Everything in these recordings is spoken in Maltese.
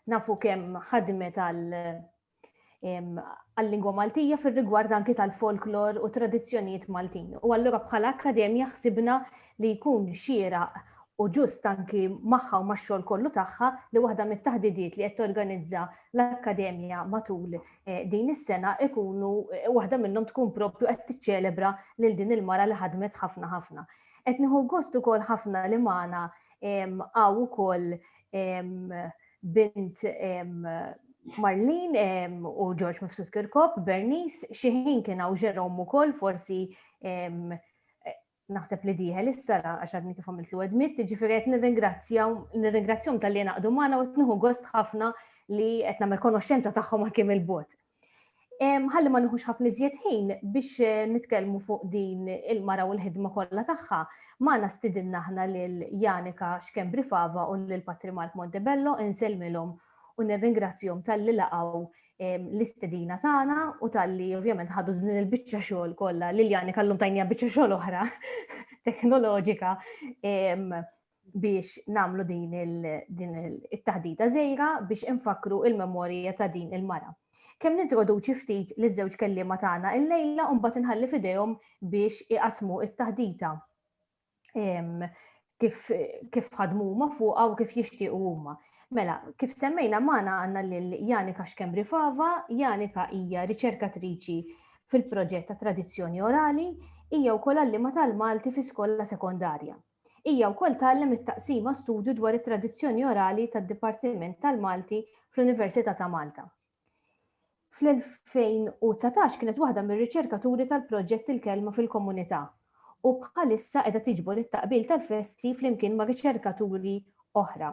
nafu kemm ħadmet għall-lingwa Maltija fir-rigward anki tal-folklor u tradizzjonijiet Maltin. U allura bħala akkademja ħsibna li jkun xieraq u ġust anki magħha u max-xogħol kollu tagħha li waħda mit-taħdidiet li qed torganizza l-akkademja matul din is-sena ikunu waħda minnhom tkun proprju qed tiċċelebra lil din il-mara li ħadmet ħafna ħafna. Qed nieħu gost ukoll ħafna li magħna għaw ukoll bint Marlene u George Mifsud Kirkop, Bernice, xi ħin kien hawn Jerome ukoll, forsi naħseb li dieħel issa għax għadni kif għamiltu admit, ġifieri qed nirringrazzjahom tal-li naqdu magħna u qed nieħu gost ħafna li qed nagħmel konoxxenza tagħhom kemm il-bot. Ħalli ma nieħux ħafna iżjed ħin biex nitkellmu fuq din il-mara u l-ħidma kollha tagħha, magħna stidilna aħna lil Janika Xkembri Fava u lil Patrimark Montebello insellmilhom u nirringrazzjahom tal-li laqgħu l-istedina tagħna u tal-li ovvjament ħadu din il-biċċa xogħol kollha lil Janika llum tajnija biċċa xogħol oħra teknoloġika biex nagħmlu din it-taħdita żgħira biex infakru il-memorja ta' din il-mara. Kemm nintroduċi ftit liż-żewġ kelliema tagħna illejla u mbagħad inħalli f'idejhom biex iqasmu it-taħdita kif ħadmu huma fuqha u kif jixtiequ huma. Mela, kif semmejna magħna għandna lil Janika Xkembri Fava, Janika hija riċerkatriċi fil-proġett ta' tradizzjoni orali, hija wkoll għallima tal-Malti fi skola sekondarja. Hija wkoll tgħallem it-taqsima studju dwar it-tradizzjoni orali tad-Dipartiment tal-Malti fl-Università ta' Malta. Fl-2019 kienet waħda mir-riċerkaturi tal-proġett Il-Kelma fil-Komunità u bħalissa qiegħda tiġbor it-taqbil tal-festi flimkien ma' riċerkaturi oħra.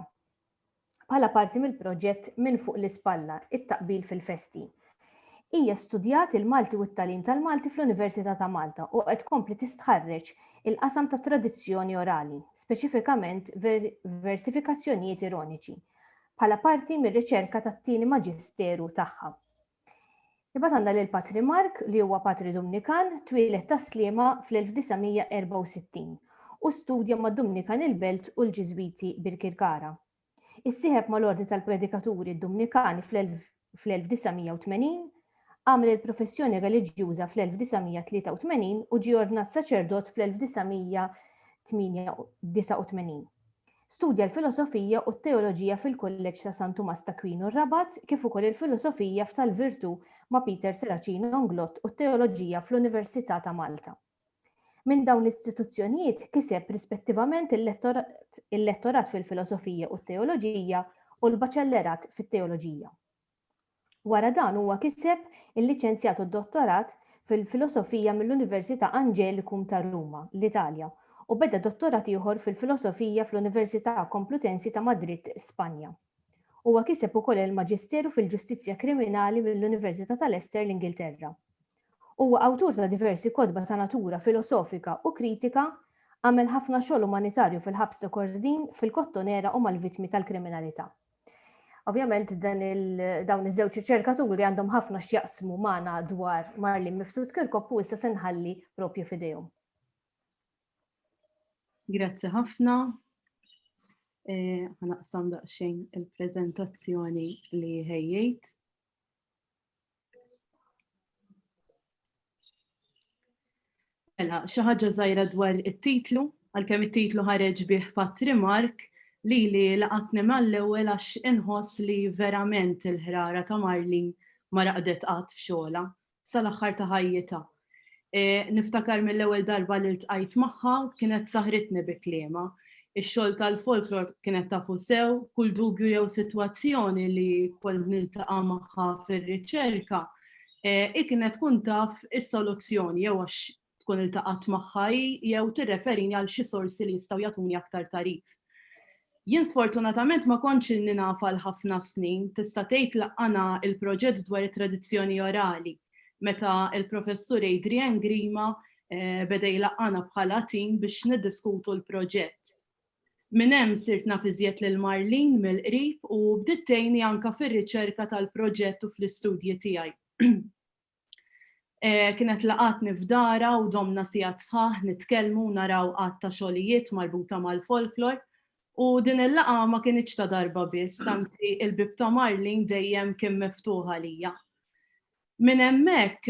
Bħala parti mill-proġett Minn fuq l-ispalla, it-taqbil fil-festi. Hija studjat il-Malti u t-tagħlim tal-Malti fl-Università ta' Malta u qed tkompli tistħarreġ il-qasam ta' tradizzjoni orali, speċifikament versifikazzjonijiet ironiċi, bħala parti mir-riċerka tat-tieni maġisteru tagħha. Imbagħad għandna lil Patrimark li huwa Patri Dumnikan twieled ta' Sliema fl-1964 u studja mad-Dumnikan il-Belt u l-Ġiżwiti bil-Kirkara. Issieħeb mal-Ordni tal-Predikaturi d-Dumnikani fl-1980, għamel il-professjoni reliġjuża fl-1983 u ġie ordnat saċerdot fl-1989. Studja l-filosofija u t-teoloġija fil-Kolleġġ ta' San Tumas ta' Kwinu r-Rabat kif ukoll il-filosofija f'tal-Virtu ma' Peter Seracino Nglott u t-teoloġija fl-Università ta' Malta. Minn dawn l-istituzzjonijiet kiseb rispettivament il-lettorat fil-filosofija u t-teoloġija u l-baċellerat fit-teoloġija. Wara dan huwa kiseb il-liċenzjat u d-dottorat fil-filosofija mill-Università Angelikum ta' Ruma, l-Italja, u beda dottorat ieħor fil-filosofija fl-Università Complutensi ta' Madrid, Spanja. Huwa kiseb ukoll il-Maġisteru fil-Ġustizzja Kriminali mill-Università ta' Leicester, l-Ingilterra. Huwa awtur ta' diversi kotba ta' natura filosofika u kritika, għamel ħafna xogħol umanitarju fil-ħabs ta' Kordin, fil-Kottonera u mal-vittmi tal-kriminalità. Ovvjament dawn iż-żewġ riċerkaturi għandhom ħafna x'jaqsmu magħna dwar Marlene Mifsud Kirkop u issa se nħalli proprju f'idejhom. Grazzi ħafna. Ħanaqsam daqsxejn il-preżentazzjoni li ħejjejt. Mela, xi ħaġa żgħira dwar it-titlu, għalkemm it-titlu ħareġ bih Patrimark li laqatni mal-ewwel għax inħoss li verament il-ħrara ta' Marlene ma raqdet qatt f'xogħla sal-aħħar ta' ħajjitha. Niftakar mill-ewwel darba li ltqajt magħha kienet saħritni bi kliema. Ix-xogħol tal-folklor kienet tafu sew, kull dubju jew sitwazzjoni li kont niltaqa' magħha fir-riċerka, kienet tkun taf is-soluzzjoni jew għax tkun iltaqat magħha jew tirreferini għal xi sorsi li jistgħu jagħtuni aktar tarif. Jien sfortunatament ma kontx inni nafa l-ħafna snin, tista' tgħid laqana il-proġett dwar it-tradizzjoni orali meta il-professur Adrian Grima beda jlaqqana bħala tim biex niddiskutu l-proġett. Minn hemm sirt naf iżjed lil Marlene mill-qrib u bdiet tgħinni anke fir-riċerka tal-proġett u fl-istudji tiegħi. Kienet laqatni f'dara u domna sigħat sħaħ nitkellmu naraw qatt ta' xogħlijiet marbuta mal-folklor U din il-laqa ma kienx ta' darba biss, anzi il-bib ta' Marlin dejjem kien miftuħa lija. Min hemmhekk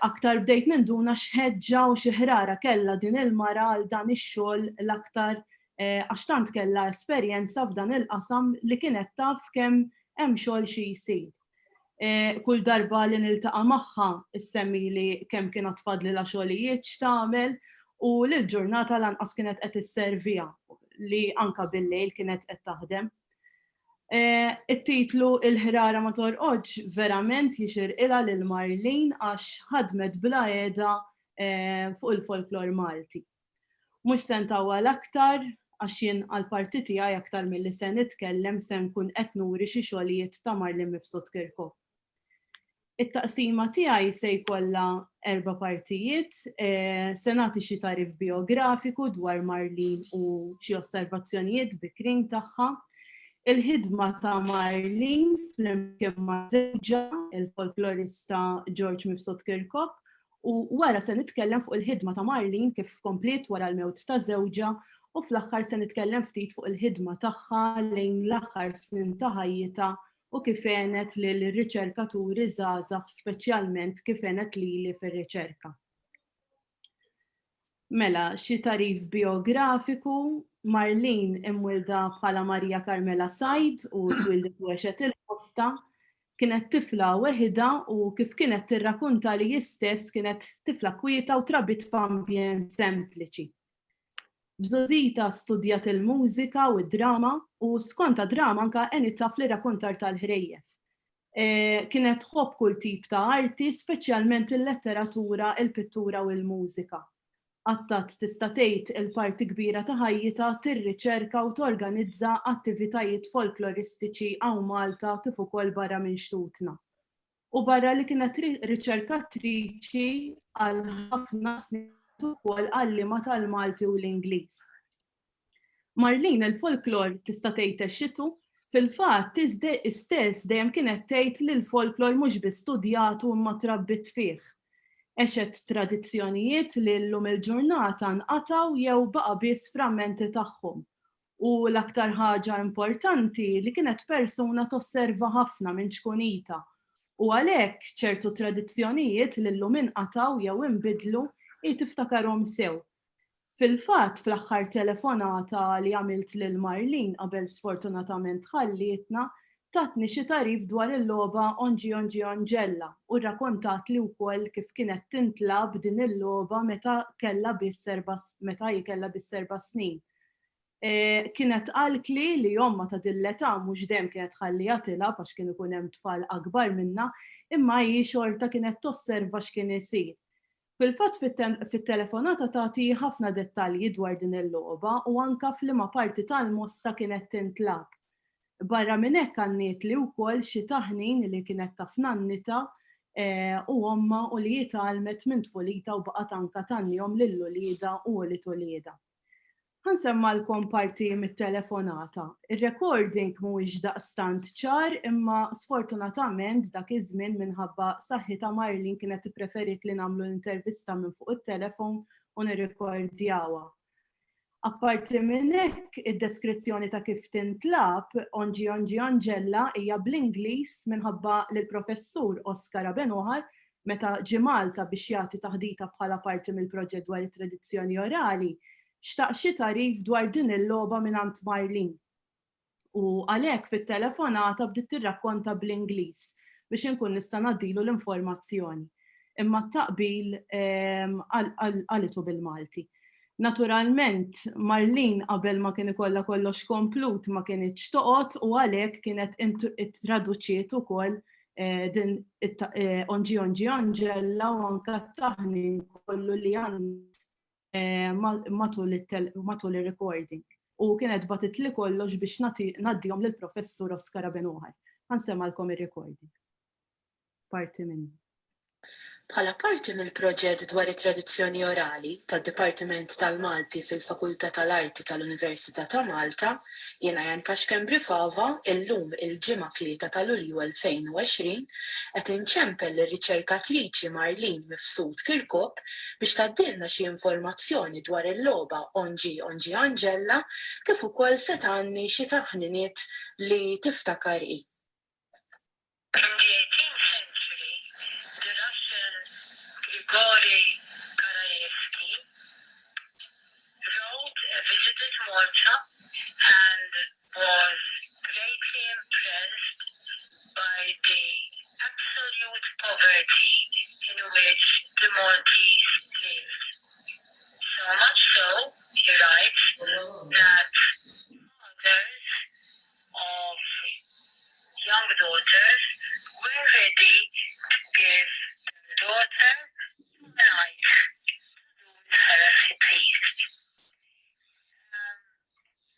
aktar bdejt ninduna x'ħeġġa u xi ħrara kellha din il-mara għal dan ix-xogħol l-aktar għax tant kellha esperjenza f'dan il-qasam li kienet taf kemm hemm xogħol xi jsir. Kull darba li niltaqa' magħha issemmi li kemm kienet tfadlilha xogħlijiet x'tagħmel u l-ġurnata lanqas kienet qed isservija li anka bil-lejl kienet qed taħdem. It-titlu Il-ħrara ma torqodx verament jixir ilha lil Marlin għax ħadmet bla qiegħda fuq il-folklor Malti. Mhux se ntawwal aktar għax jien għall-parti tiegħi aktar milli se nitkellem se nkun qed nuri xi xogħlijiet ta' Marlin Mifsud Kirkhope. It-taqsima tiegħi se jkollha 4 partijiet, se nagħti xi tarif biografiku dwar Marlin u xi osservazzjonijiet bikrin tagħha. Il-ħidma ta' Marlin flimkien ma' żewġa il-folklorista George Mifsud Kirkhope u wara se nitkellem fuq il-ħidma ta' Marlin kif komplet wara l-mewt ta' żewġa u fl-aħħar se nitkellem ftit fuq il-ħidma tagħha lejn l-aħħar snin ta' ħajjitha u kif għenet lil riċerkaturi żgħażagħ speċjalment kif għenet lili fir-riċerka. Mela, xi tarif biografiku, Marlin imwilda bħala Marija Carmela Sajd u twildet u għexet il-Kosta, kienet tifla weħida u kif kienet tirrakkunta li jistess kienet tifla kwieta u trabit f'ambjent sempliċi. Bżożita studjat il-mużika u d-drama u skonta drama anka taf li rakkuntar tal-ħrejjef. Kienet tħobb kull tip ta' arti, speċjalment il-letteratura, il-pittura u il-mużika. Għattat tista' tgħid il-parti kbira ta' ħajjitha tirriċerka u torganizza attivitajiet folkloristiċi hawn Malta kif ukoll barra minn xtutna. U barra li kienet riċerkatriċi għal ħafna snin ukoll għallima tal-Malti u l-Ingliż. Marlin il-folklor tista' tgħid ex-xitu, fil-fatt istess dejjem kienet tgħid li l-folklor mhux biss studjat u ma trabbit fih. Għexet tradizzjonijiet li llum il-ġurnata nqataw jew baqa' biss frammenti tagħhom. U l-aktar ħaġa importanti li kienet persuna tosserva ħafna minn xkunita. U għalhekk ċertu tradizzjonijiet li llum inqataw jew inbidlu tiftakarhom sew. Fil-fatt fl-aħħar telefonata li għamilt lil Marlin qabel sfortunatament ħallietna, tatni xi tarif dwar il-logħba Onġi Onġi Onġella u rrakkontat li wkoll kif kienet tintlab din il-logħba meta kellha biss 4 snin. Kienet qaltli li omma ta' dil-età mhux dejjem kienet ħallija tilab għax kien ikun hemm tfal akbar minnha, imma hi xorta kienet tosserva x'kien isir. Fil-fatt fit-telefonata tagħti ħafna dettalji dwar din il-logħba u anke f'liema parti tal-mosta kienet tintlab. Barra minn hekk għanniet li wkoll xi taħnin li kienet taf nannita u omma u li jitalmet minn tfulita u baqgħet anke tannihom lil-ulieda u li tulieda. Ħansemmalkom parti mit-telefonata. Ir-recording mhuwiex daqstant ċar imma sfortunatament dak iż-żmien minħabba saħħitha Marlin kienet ippreferit li nagħmlu l-intervista minn fuq it-telefon u nirrikordjawha. Apparti minn hekk, id-deskrizzjoni ta' kif tintlab Onġi Onġi Onġella hija bl-Ingliż minħabba li l-professur Oscar Abenoħar meta ġie Malta biex jagħti taħdita bħala parti mill-proġett dwar it-tradizzjoni orali, xtaq xi tarif dwar din il-logħba mingħand Marlin. U għalhekk fit-telefonata bdiet tirrakkonta bl-Ingliż biex inkun nista' ngħaddilu l-informazzjoni. Imma t-taqbil qalitu bil-Malti. Naturalment, Marlin qabel ma kien ikollha kollox komplut ma kienx toqgħod u għalhekk kienet ittraduċiet ukoll din Onġi Onġi Onġella u anke taħnin kollu li matul ir-recording. U kienet batit li kollox biex ngħaddihom lill-professur Oscar Abenoħar. Ħansemmalkom ir-recording. Parti minnu. Bħala parti mill-proġett dwar it-tradizzjoni orali tad-Dipartiment tal-Malti fil-Fakultà tal-Arti tal-Università ta' Malta, jiena Jan Kaxkembri Fava, illum il-ġimgħa 3 ta' Lulju 2020 qed inċempel ir-riċerkatriċi Marlin Mifsud Kirkop biex tgħaddilna xi informazzjoni dwar il-logħba Onġi Onġi Anġella kif ukoll se tgħanni xi taħniniet li tiftakar hi. Grigori Karajevsky visited Malta and was greatly impressed by the absolute poverty in which the Maltese lived. So much so, he writes, that fathers of young daughters were ready to give their daughter a night to do with her as she pleased.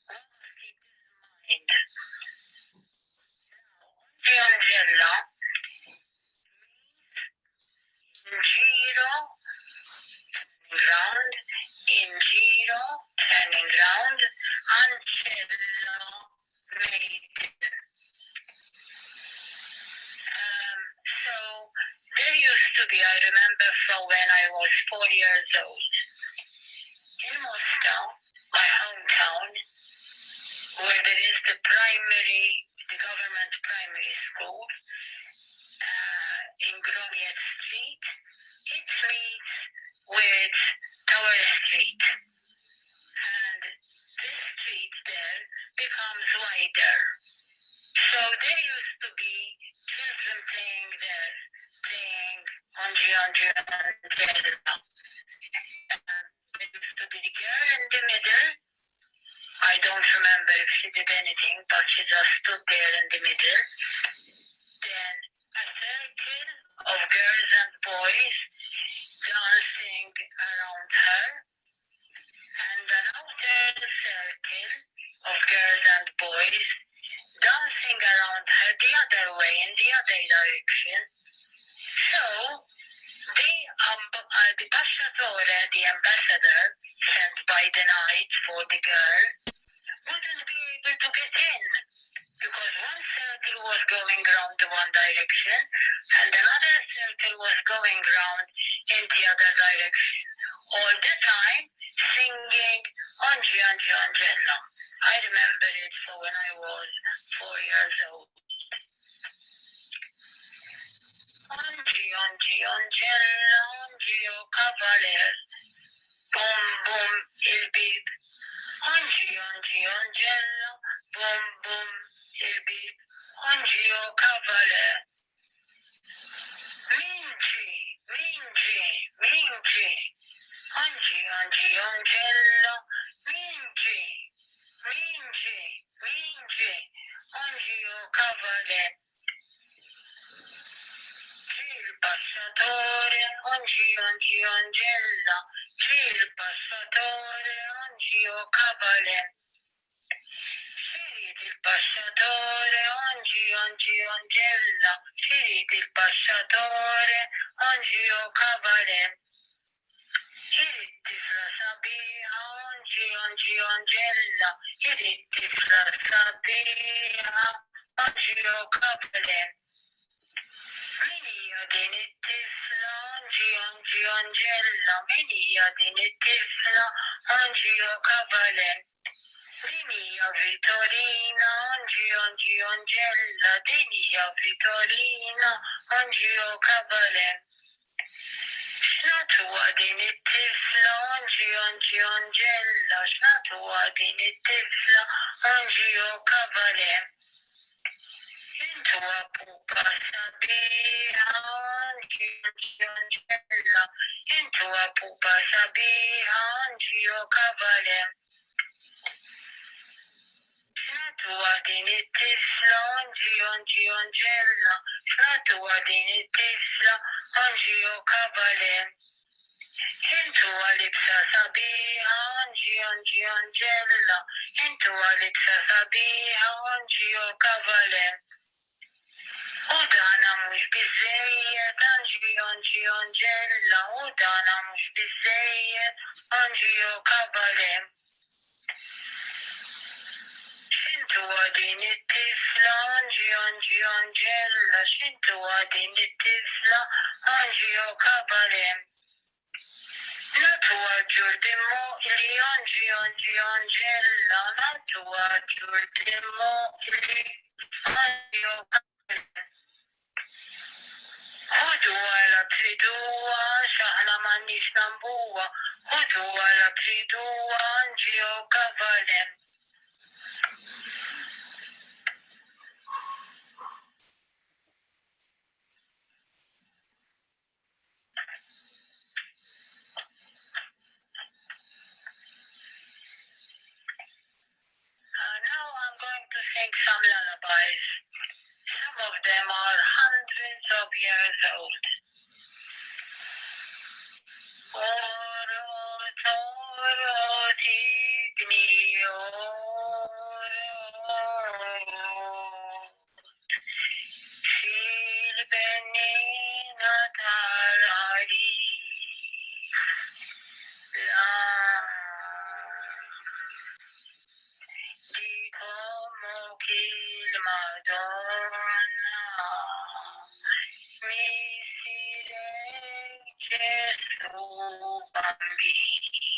One must keep this in mind. Onġi Anġella means Inġiro, turning round, Inġiro, turning round, Anġella, maiden. So there used to be, I remember from when I was 4 years old, in Moscow, my hometown, where there is the government primary school, in Groniet Street, it meets with Tower Street. And this street there becomes wider. So there used to be children playing there, playing Onġi Onġi Anġella. There used to be the girl in the middle. I don't remember if she did anything, but she just stood there in the middle. Then a circle of girls and boys dancing around her, and an outer circle of girls and boys dancing around her the other way, in the other direction. So, the Pashatore, the ambassador sent by the night for the girl, wouldn't be able to get in, because one circle was going round the one direction, and another circle was going round in the other direction, all the time singing Onġi Onġi Anġella. I remember it for when I was 4 years old. Onġi Onġi Anġella, Onġi o Cavaler, bum bum il-bib. Onġi Onġi Anġella, bum bum il-bib. Onġi o Cavaler. Minġi, minġi, minġi. Onġi Onġi Anġella, minġi. Minġi, minġi, Onġi o Cavaler. Il-passatore, Onġi Onġi Anġella, il-passatore, Onġi o Cavaler. Xirid il-passatore, Onġi Onġi Anġella, xirid il-passatore, Onġi o Cavaler. Irid tifla sabiħa, Onġi Onġi Anġella, irid tifla sabiħa, Onġi o Cavaler. Min hija din it-tifla, Onġi Onġi Anġella, min hija din it-tifla, Onġi o Cavaler. Din hija Vittorina, Onġi Onġi Anġella, din hija Vittorina, Onġi o Cavaler. X'natuha din it-tifla, Onġi Onġi Anġella, x'natuha din it-tifla, Onġi o Cavaler. Intuha pupa sabiħa, Onġi Onġi Anġella, intuha pupa sabiħa, Onġi o Cavaler. X'natuha din it-tifla, Onġi Onġi Anġella, x'natuha din it-tifla, Onġi o Cavaler. Intuha libsa sabiħa, Onġi Onġi Anġella, intuha libsa sabiħa, Onġi o Cavaler. U dana mhux biżejjed onġi onġella, u dana mhux biżejjed onġi kabalem. X'intu din it-tifla onġi onġella, x'intu din it-tifla onġi kabalem. Natu għadġur dimmo li onġi onġella, natu għadġur dimmo li onġi kabalem. Ħudu għala triduwa, xaħna mannix nambuwa, ħudu għala triduwa, onġi kabalem. Now I'm going to sing some lullabies. Some of them are hundreds of years old. Oro, toro, tigni, fil-benina tal-għari. Di como il-Madonna mi sirek Gesù bambina.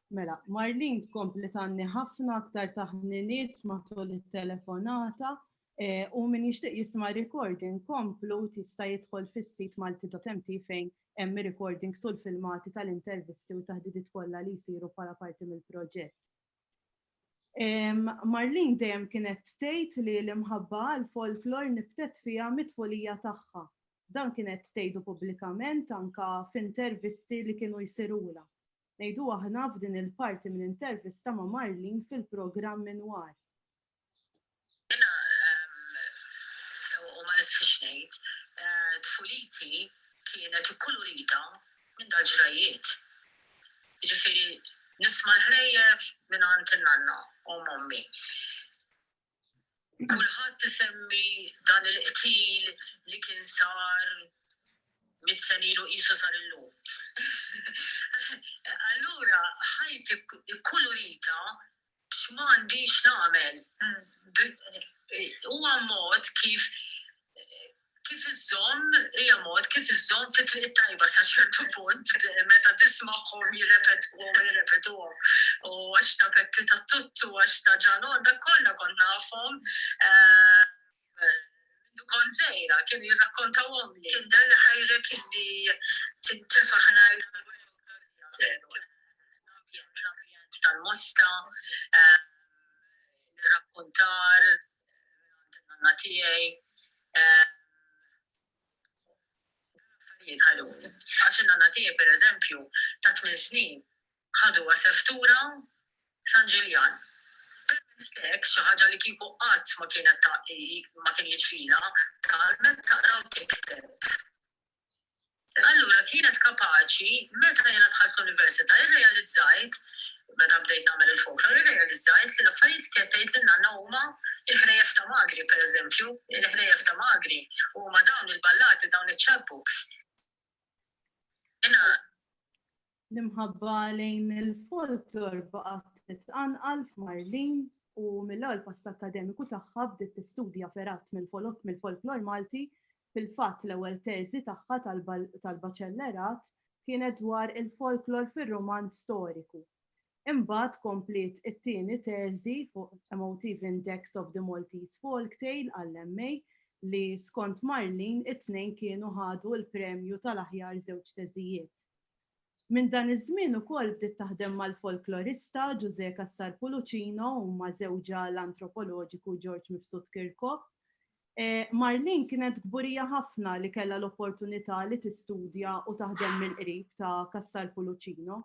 Mela, Marlene tkompli tanni ħafna aktar taħniniet matul it-telefonata u min jixtieq jisma' recording komplu tista' jidħol fis-sit malti.mt fejn hemm recording sul filmati tal-intervisti u taħdidiet kollha li jsiru bħala parti mill-proġett. Marlene dejjem kienet tgħid li l-imħabba għall-folklor nibtet fiha mit-tfulija tagħha. Dan kienet tgħidu pubblikament anke f'intervisti li kienu jsirula. Ngħidu aħna f'din il-parti minn intervista ma' Marlene fil-programm Minwar. U ma nisfix ngħid, tfuliti kienet ikkulurita minn dal-ġrajiet. Jiġifieri nisma' l-ħrejjef mingħand in-nanna u mommi. Kulħadd isemmi dan il-qtil li kien sar 100 sen ilu qisu sar illum. Allura ħajt ikkulurita x'm'għandix nagħmel. Huwa mod kif iżżomm hija mod kif iżżomm fit-triq tajba sa ċertu punt meta tismagħhom jirrepetuhom. U għax ta' Peppi ta' Tuttu, għax ta' Ġanon, dak kollha kont nafhom. Kont żgħira, kienu jirrakkontawhom li. Kien dan li ħajrek illi tintefa' ħnajr l-ambjent tal-mostra, nirrakkontar nanna tiegħi. Għax in-nanna tiegħi pereżempju ta' 8 snin ħaduha seftura San Ġiljan. Stek, xi ħaġa li kieku qatt ma kien jiġrila talmet taqra u tikteb. Allura kienet kapaċi meta jiena dħalt l-università irrealizzajt meta bdejt nagħmel il-folklor irrealizzajt li l-affarijiet kienet tgħid lin-nanna huma il-ħrejjef ta' Magri pereżempju, il-ħrejjef ta' Magri huma dawn il-ballati dawn iċ-chapbooks. L-imħabba lejn il-folklor baqgħet titqanqal f'Marlene u mill-ewwel pass akademiku tagħha bdiet tistudja ferat mill-folklor Malti. Fil-fatt l-ewwel teżi tagħha tal-baċellerat kienet dwar il-folklor fir-romanz storiku. Imbagħad komplet it-tieni teżi fuq Emotive Index of the Maltese Folktale għall-MA li skont Marlene it-tnejn kienu ħadu l-premju tal-aħjar żewġ teżijiet. Minn dan iż-żmien ukoll bdiet taħdem mal-folklorista Giuseppe Cassar-Puluccino u ma' żewġha l-antropoloġiku George Mifsud Kirkhope. Marlene kienet kburija ħafna li kellha l-opportunità li tistudja u taħdem mill-qrib ta' Cassar-Puluccino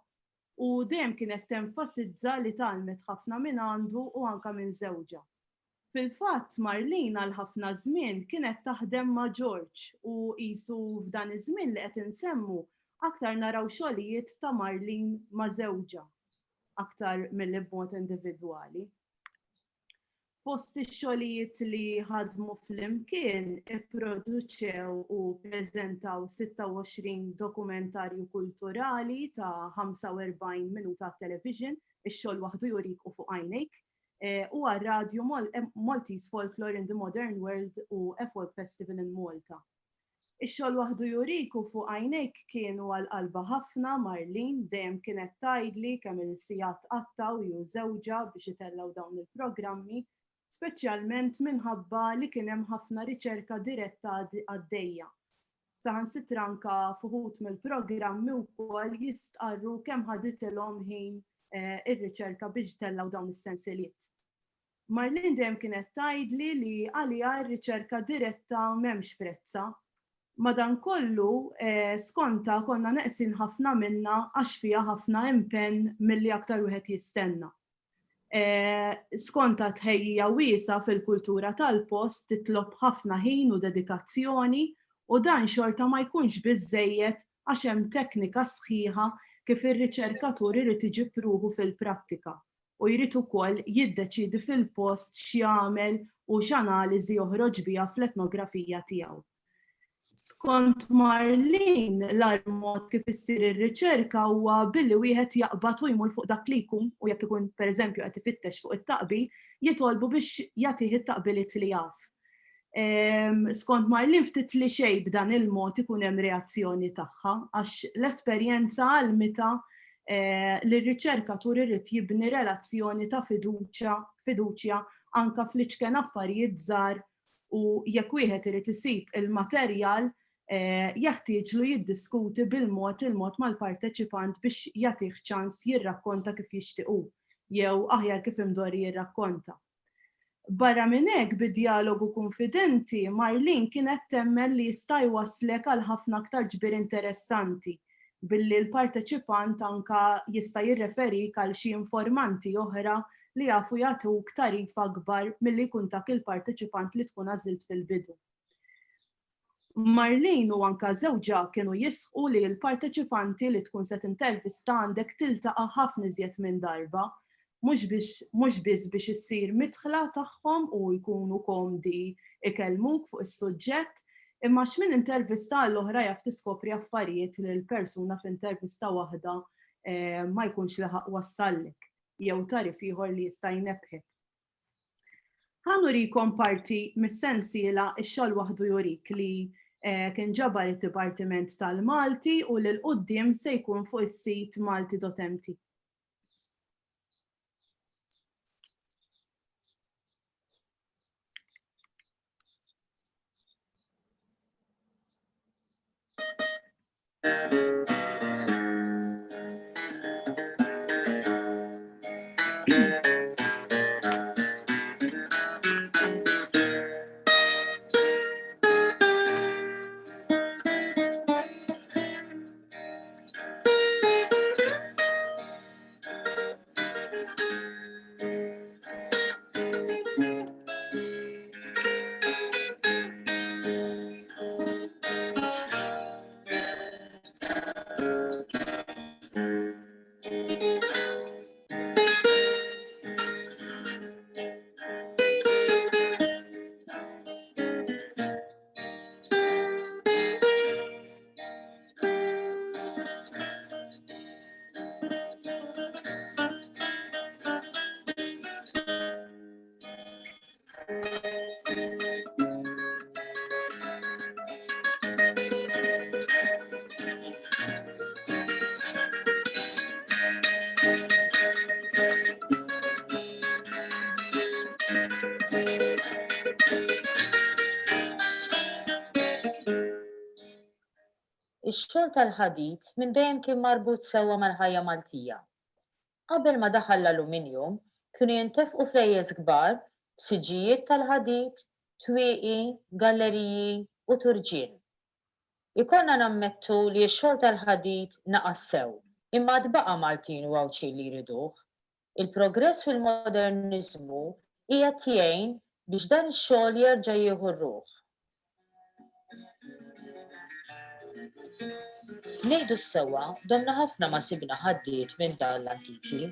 u dejjem kienet tenfasizza li talmet ħafna minn għandu u anke minn żewġha. Fil-fatt Marlene għal ħafna żmien kienet taħdem ma' George u qisu f'dan iż-żmien li qed insemmu aktar naraw xogħlijiet ta' Marlene ma' żewġa aktar milli b'mod individwali. Fost ix-xogħlijiet li ħadmu flimkien ipproduċew u ppreżentaw 26 dokumentarju kulturali ta' 45 minuta television, ix-xogħol waħdu jurik u fuq għajnejk, u għar-radju Maltese Folklore in the Modern World u Folk Festival in Malta. Ix-xogħol waħdu jurik u fuq għajnejk kienu għal-qalba ħafna Marlene dejjem kienet tgħidli kemm il-sigħat qattaw jew żewġa biex itellgħu dawn il-programmi, speċjalment minħabba li kien hemm ħafna riċerka diretta għaddejja. Saħansitra anke fuħut mill-programmi wkoll jistqarru kemm ħaditilhom ħin ir-riċerka biex tellgħu dawn is-sensiliet. Marlene dejjem kienet tgħidli li għaliha r-riċerka diretta m'hemmx prezza. Madankollu skonta konna neqsin ħafna minnha għax fiha ħafna impenn milli aktar wieħed jistenna. Skonta tħejjija wiesa fil-kultura tal-post titlob ħafna ħin u dedikazzjoni u dan xorta ma jkunx biżżejjed għax hemm teknika sħiħa kif ir-riċerkatur irid iġib ruħu fil-prattika u jrid ukoll jiddeċiedi fil-post x'jagħmel u x'analiżi joħroġ biha fl-etnografija tiegħu. Skont Marlene l-mod kif issir ir-riċerka huwa billi wieħed jaqbad u jmur fuq dak li jkun u jekk ikun pereżempju qed ifittex fuq it-taqbil jitolbu biex jagħtih it-taqbiliet li jaf. Skont Marlene ftit li xejn b'dan il-mod ikun hemm reazzjoni tagħha għax l-esperjenza għalmita li r-riċerkatur irid jibni relazzjoni ta' fiduċja anke fl-iċken affarijiet żgħar u jekk wieħed irid isib il-materjal jeħtieġlu jiddiskuti il-mod mal-parteċipant biex jagħtih ċans jirrakkonta kif jixtiequ jew aħjar kif imdorri jirrakkonta. Barra minn hekk bid-dialogu konfidenti, Marlene kienet temmen li jista' jwasslek għal ħafna aktar ġbir interessanti billi l-parteċipant anke jista' jirreferik għal xi informanti oħra li jafu jagħtuk tarif akbar milli jkun dak il-parteċipant li tkun għażilt fil-bidu. Marlene u anke żewġa kienu jisħu li l-parteċipanti li tkun se tintervista għandek tiltaqa' ħafna iżjed minn darba, mhux biss biex issir midħla tagħhom u jkunu komdi ikellmuk fuq is-suġġett, imma x'min intervista l-oħra jaf tiskopri affarijiet li l-persuna f'intervista waħda ma jkunx laħaq wassallek jew tarif ieħor li jista' jnebħek. Ħanurikom parti mis-sensiela x-xogħol waħdu jurik li kien ġabar id-Dipartiment tal-Malti u lil quddiem se jkun fuq is-sit malti.mt. Ix-xogħol tal-ħadid minn dejjem kien marbut sewwa mal-ħajja Maltija. Qabel ma daħal l-aluminium, kienu jintefqu flejjes kbar b'siġġijiet tal-ħadid, twieqi, galleriji u turġien. Ikollna nammettu li x-xogħol tal-ħadid naqas sew, imma tbaqa' Maltin u għawċi li jriduh. Il-progress fil-moderniżmu qiegħed jgħin biex dan ix-xogħol jerġa' jieħu r-ruħ. Ngħidu s-sewwa domna ħafna ma sibna ħaddiet minn dan l-antiki,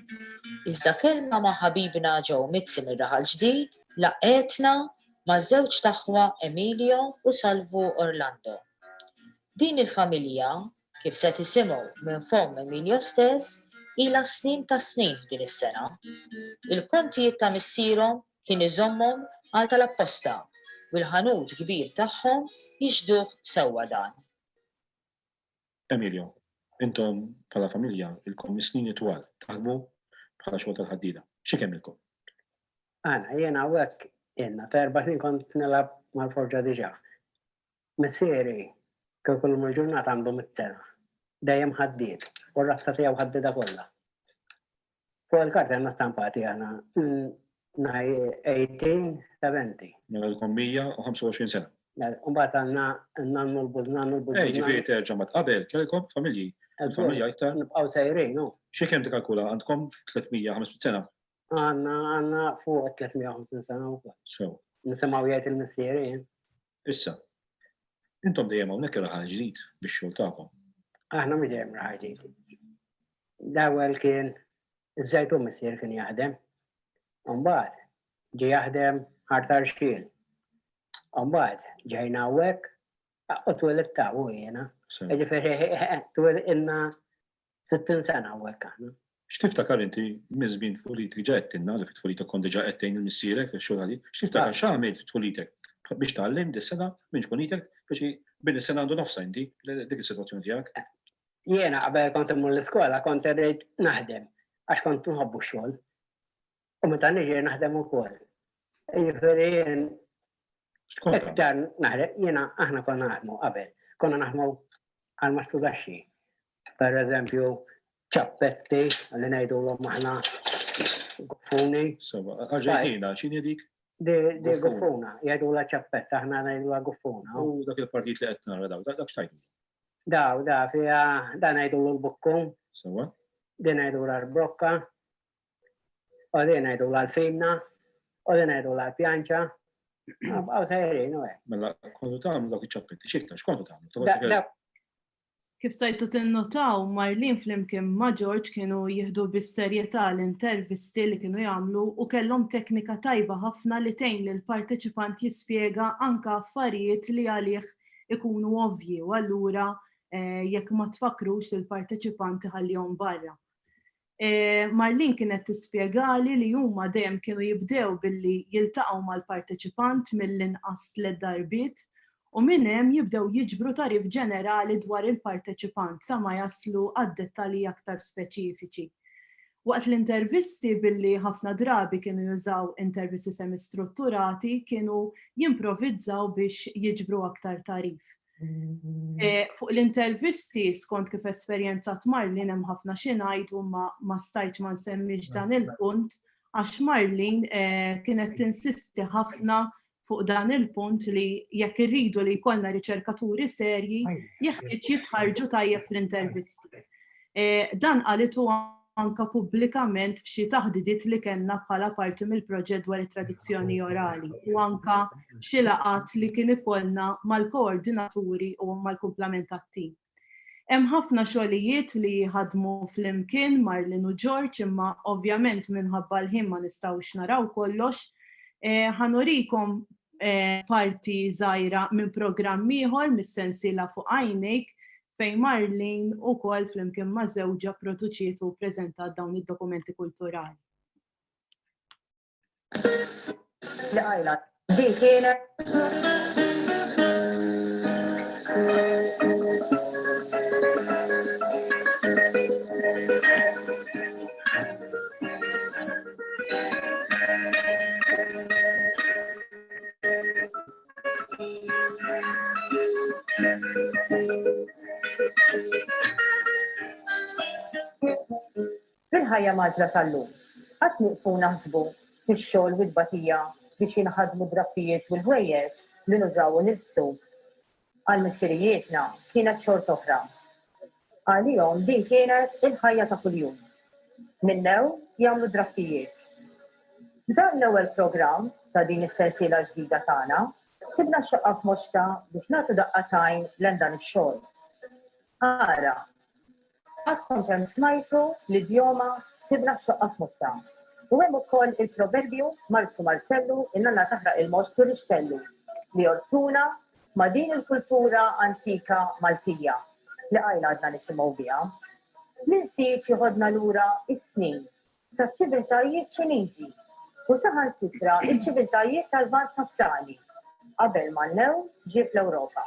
iżda kelma ma' ħabibna ġew Mizzi mir-Raħal Ġdid laqgħetna ma' żewġ taħwa Emilio u Salvo Orlando. Din il-familja, kif se tisimgħu minn fom Emilio stess, ilha snin ta' snin f'din is-sena. Il-kontijiet ta' missierhom kien iżommhom għal tal-apposta u l-ħanut kbir tagħhom jixduh sewwa dan. Emilio, intom bħala familja ilkom snin itwal taħdmu bħala xogħol tal-ħaddieda. Xi kemmilkom? Għana, jena għek jenna, ta' 4 snin kont nilab mal-forġa diġa. Missieri, kien kull ġurnata għandhom it-sena. Dejjem ħaddiet, u r-rafta tiegħu ħaddida kollha. Fuq il-karta għandna stampati għana 18, 70. Mela lkom 125 sena. Mbagħad għandna nannu l-buz. Ġifieri terġa' ma tqabel kellkom familji. Il-familja iktar. Nibqgħu sejrin, no. Xi kemm tikkalkula għandkom 300-500 sena? Għandna fuq 350 sena wkoll. Sew. Nisimgħu jgħid il-missieri. Issa. Intom dejjem hawnhekk raħal ġdid bix-xogħol tagħkom. Aħna mġejjem raħal ġdid. L-ewwel kien iż-żejtun missier kien jaħdem. Mbagħad ġie jaħdem ħartar xiel. Mbagħad ġejna hawnhekk u twelid taw jiena. Ġifieri twelid inna 60 sena hawnhekk aħna. X'tiftakar inti minn żmien tfulitek ġa qedtilna li fit-tfulitek kont diġà qed tgħin il-missierek fix-xogħol ħadi. X'tiftakar x'għamilt fit-tfulitek biex tgħallem dis-sena minn tkunitek biex bin is-sena għandu nofsa inti dik is-sitwazzjoni tiegħek. Jiena qabel kont immur l-iskola kont irrid naħdem għax kont nħobbu x-xogħol. U meta niġi naħdem ukoll. Jiġifieri iktar naħdem, jiena aħna konna naħdmu qabel. Konna naħdmu għal ma studaxxi. Pereżempju, ċappetti, li ngħidulhom aħna guffuni. Sewa, ġejtina, x'inhi dik? Di guffuna, jgħidula ċappetta, aħna ngħidulha guffuna. U dak il-partit li qed nara dak x'tajtu? Daw, fiha dan ngħidulu l-bukkum. Sewa. Din ngħidula l-brokka. U din ngħidula l-fimna. U din ngħidula l-pjanċa. Għaw sejrin, u Mela, kontu tagħmlu dak iċ-ċappetti, x'iktar, x'kontu tagħmlu? Kif stajtu tinnotaw, Marlin flimkien ma' George kienu jieħdu bis-serjetà l-intervisti li kienu jagħmlu u kellhom teknika tajba ħafna li tgħin lil parteċipant jispjega anke affarijiet li għalih ikunu ovvji u allura jekk ma tfakrux il-parteċipanti ħallihom barra. Marlin kienet tispjegali li huma dejjem kienu jibdew billi jiltaqgħu mal-parteċipant mill-inqas 3 darbiet u minn hemm jibdew jiġbru tarif ġenerali dwar il-parteċipant sa ma jaslu għad-dettalji aktar speċifiċi. Waqt l-intervisti billi ħafna drabi kienu jużaw intervisti semi-strutturati kienu jimprovizzaw biex jiġbru aktar tarif. Fuq l-intervisti skont kif esperjenzat Marlin hemm ħafna xi ngħid u ma stajtx ma nsemmix dan il-punt għax Marlin kienet tinsisti ħafna fuq dan il-punt li jekk irridu li jkollna riċerkaturi serji jeħtieġ jitħarġu tajjeb fl-intervisti. Dan qalitu anke pubblikament f'xi taħdidiet li kellna bħala parti mill-proġett dwar it-tradizzjoni orali u anke xi laqgħat li kien ikollna mal-koordinaturi u mal-kumplamentat-tim. Hemm ħafna xogħlijiet li ħadmu flimkien Marlin u George imma ovvjament minħabba l-ħin ma nistgħux naraw kollox. Ħanurikom parti żgħira minn programm ieħor mis-sensiela fuq għajnejk fejn Marlin ukoll flimkien ma' żewġa produċiet u ppreżentat dawn id-dokumenti kulturali. Din kienet fil-ħajja maġra tal-lum. Qatt nieqfu naħsbu fix-xogħol u l-bagħtija biex jinħadmu drappijiet u l-ħwejjeġ li nużaw u nilbsu. Għal missierijietna kienet xogħol oħra. Għalihom din kienet il-ħajja ta' kuljum. Minnew jagħmlu drappijiet. Dan l-ewwel programm ta' din is-sensiela ġdida tagħna sibna xaqqa f'moċta biex nagħtu daqqatajn lejn dan ix-xogħol. Ara, għadkom kemm smajtu l-idjoma sibna x'oqqat mutta. U hemm ukoll il-proverbju Marzu Marcellu in-nanna taħraq il-mostru rixtellu li jortuna ma' din il-kultura antika Maltija li qajna għadna nisimgħu biha. L-insiet jħodna lura is-snin taċ-ċiviltajiet Ċiniżi u saħansitra iċ-ċiviltajiet tal-Lvant Nofsani qabel ma n-new ġie fl-Ewropa.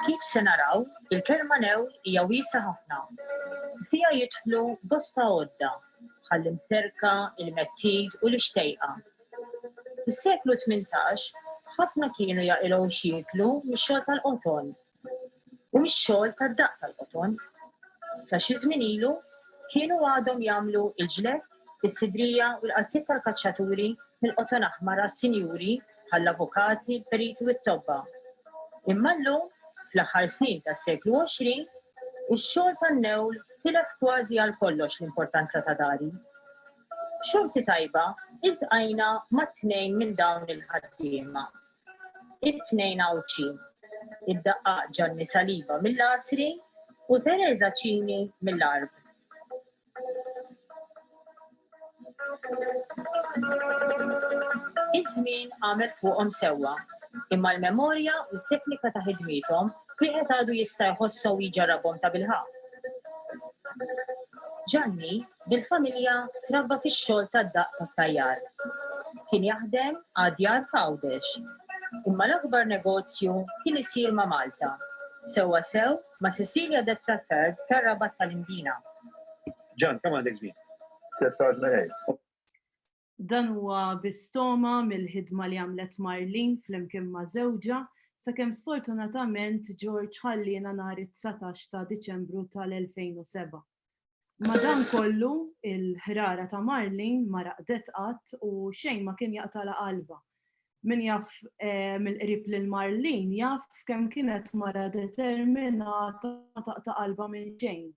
Kif se naraw, il-kelma new hija wiesa ħafna. Fiha jidħlu bosta għodda bħall-imterka, il-mettid u l-ixtejqa. Fis-seklu 18 ħafna kienu jaqilgħu xieklu mix-xogħol tal-qoton u mix-xogħol tad-daqq tal-qoton. Sa xi żmien ilu kienu għadhom jagħmlu il-ġled, is-sidrija u l-qalziet tal-kaċċaturi mill-qoton aħmar għas-sinjuri bħall-avukati, il-periti u t-tobba. Imma llum, fl-aħħar snin tas-seklu 20, ix-xogħol tan-newl tilef kważi għal kollox l-importanza ta' dari. Xorti tajba, iltqajna ma' tnejn minn dawn il-ħaddiema. It-tnejn Awċi, id-daqqaq Ġanni Saliba mill-Asri u Teresa Ċini mill-Arb. Iż-żmien għamel fuqhom sewwa, imma l-memorja u t-teknika ta' ħidmithom wieħed għadu jista' jħosshom jiġarabhom ta' bilħaq. Ġanni bil-familja trabba fix-xogħol tad-daqq tat-tajjar. Kien jaħdem għad-djar Fawdex, imma l-akbar negozju kien isir ma' Malta. Sewwa sew ma' Cecilia Detta III tar-Rabat tal-Imbina. Ġan, kemm għandek żmien? Dan huwa bistoma mill-ħidma li għamlet Marlene flimkien ma' żewġa sakemm sfortunatament George ħallina nhar it-19 ta' Diċembru tal-2007. Madankollu il-ħrara ta' Marlene ma raqdet qatt u xejn ma kien jaqtala qalba. Min jaf mill-qrib lil Marlene jaf kemm kienet mara determinata taqta' qalba minn xejn.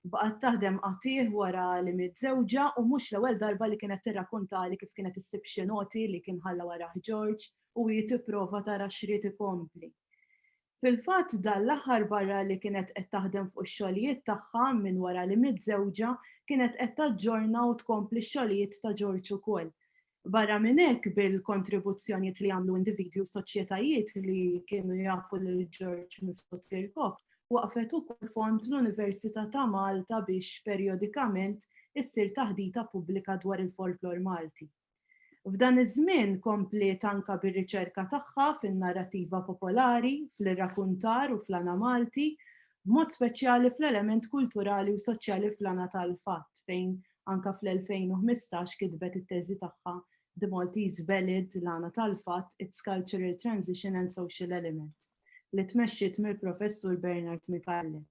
Baqgħet taħdem qatih wara li miżewġa u mhux l-ewwel darba li kienet tirrakkuntali kif kienet issib xi noti li kien ħalla warah George u hi tipprova tara x'rid ikompli. Fil-fatt dan l-aħħar barra li kienet qed taħdem fuq ix-xogħlijiet tagħha minn wara li miżewġa kienet qed taġġorna u tkompli x-xogħlijiet ta' George ukoll. Barra minn hekk bil-kontribuzzjonijiet li għamlu individwi u soċjetajiet li kienu jafu lil George Mifsud Kirkuk, waqfet ukoll fond l-Università ta' Malta biex perjodikament issir taħdita pubblika dwar il-folklor Malti. F'dan iż-żmien komplet anke bir-riċerka tagħha fin-narrattiva popolari, fl-irrakkuntar u fl-ana Malti, b'mod speċjali fl-element kulturali u soċjali fl-ana tal-fatt fejn anke fl-2015 kitbet it-teżi tagħha The Maltese Ballad l-ana tal-fatt, Its Cultural Transition and Social Element li tmexxiet mill-Professur Bernard Mikallef.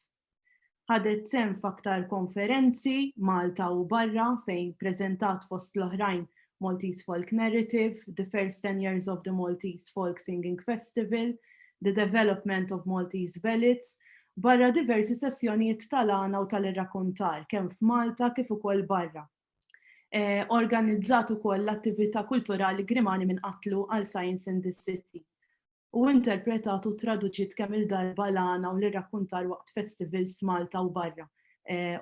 Ħadet sehem f'aktar konferenzi Malta u barra fejn preżentat fost l-oħrajn Maltese Folk Narrative, the first 10 years of the Maltese Folk Singing Festival, the development of Maltese Ballads, barra diversi sessjonijiet tal-għana u tal-irrakkuntar kemm f'Malta kif ukoll barra. Organizzat ukoll l-attività kulturali Grimani minn qatlu għal Science in the City. U interpretat u traduċit kemm il-darba l-għana u l-irrakkuntar waqt festivals Malta u barra.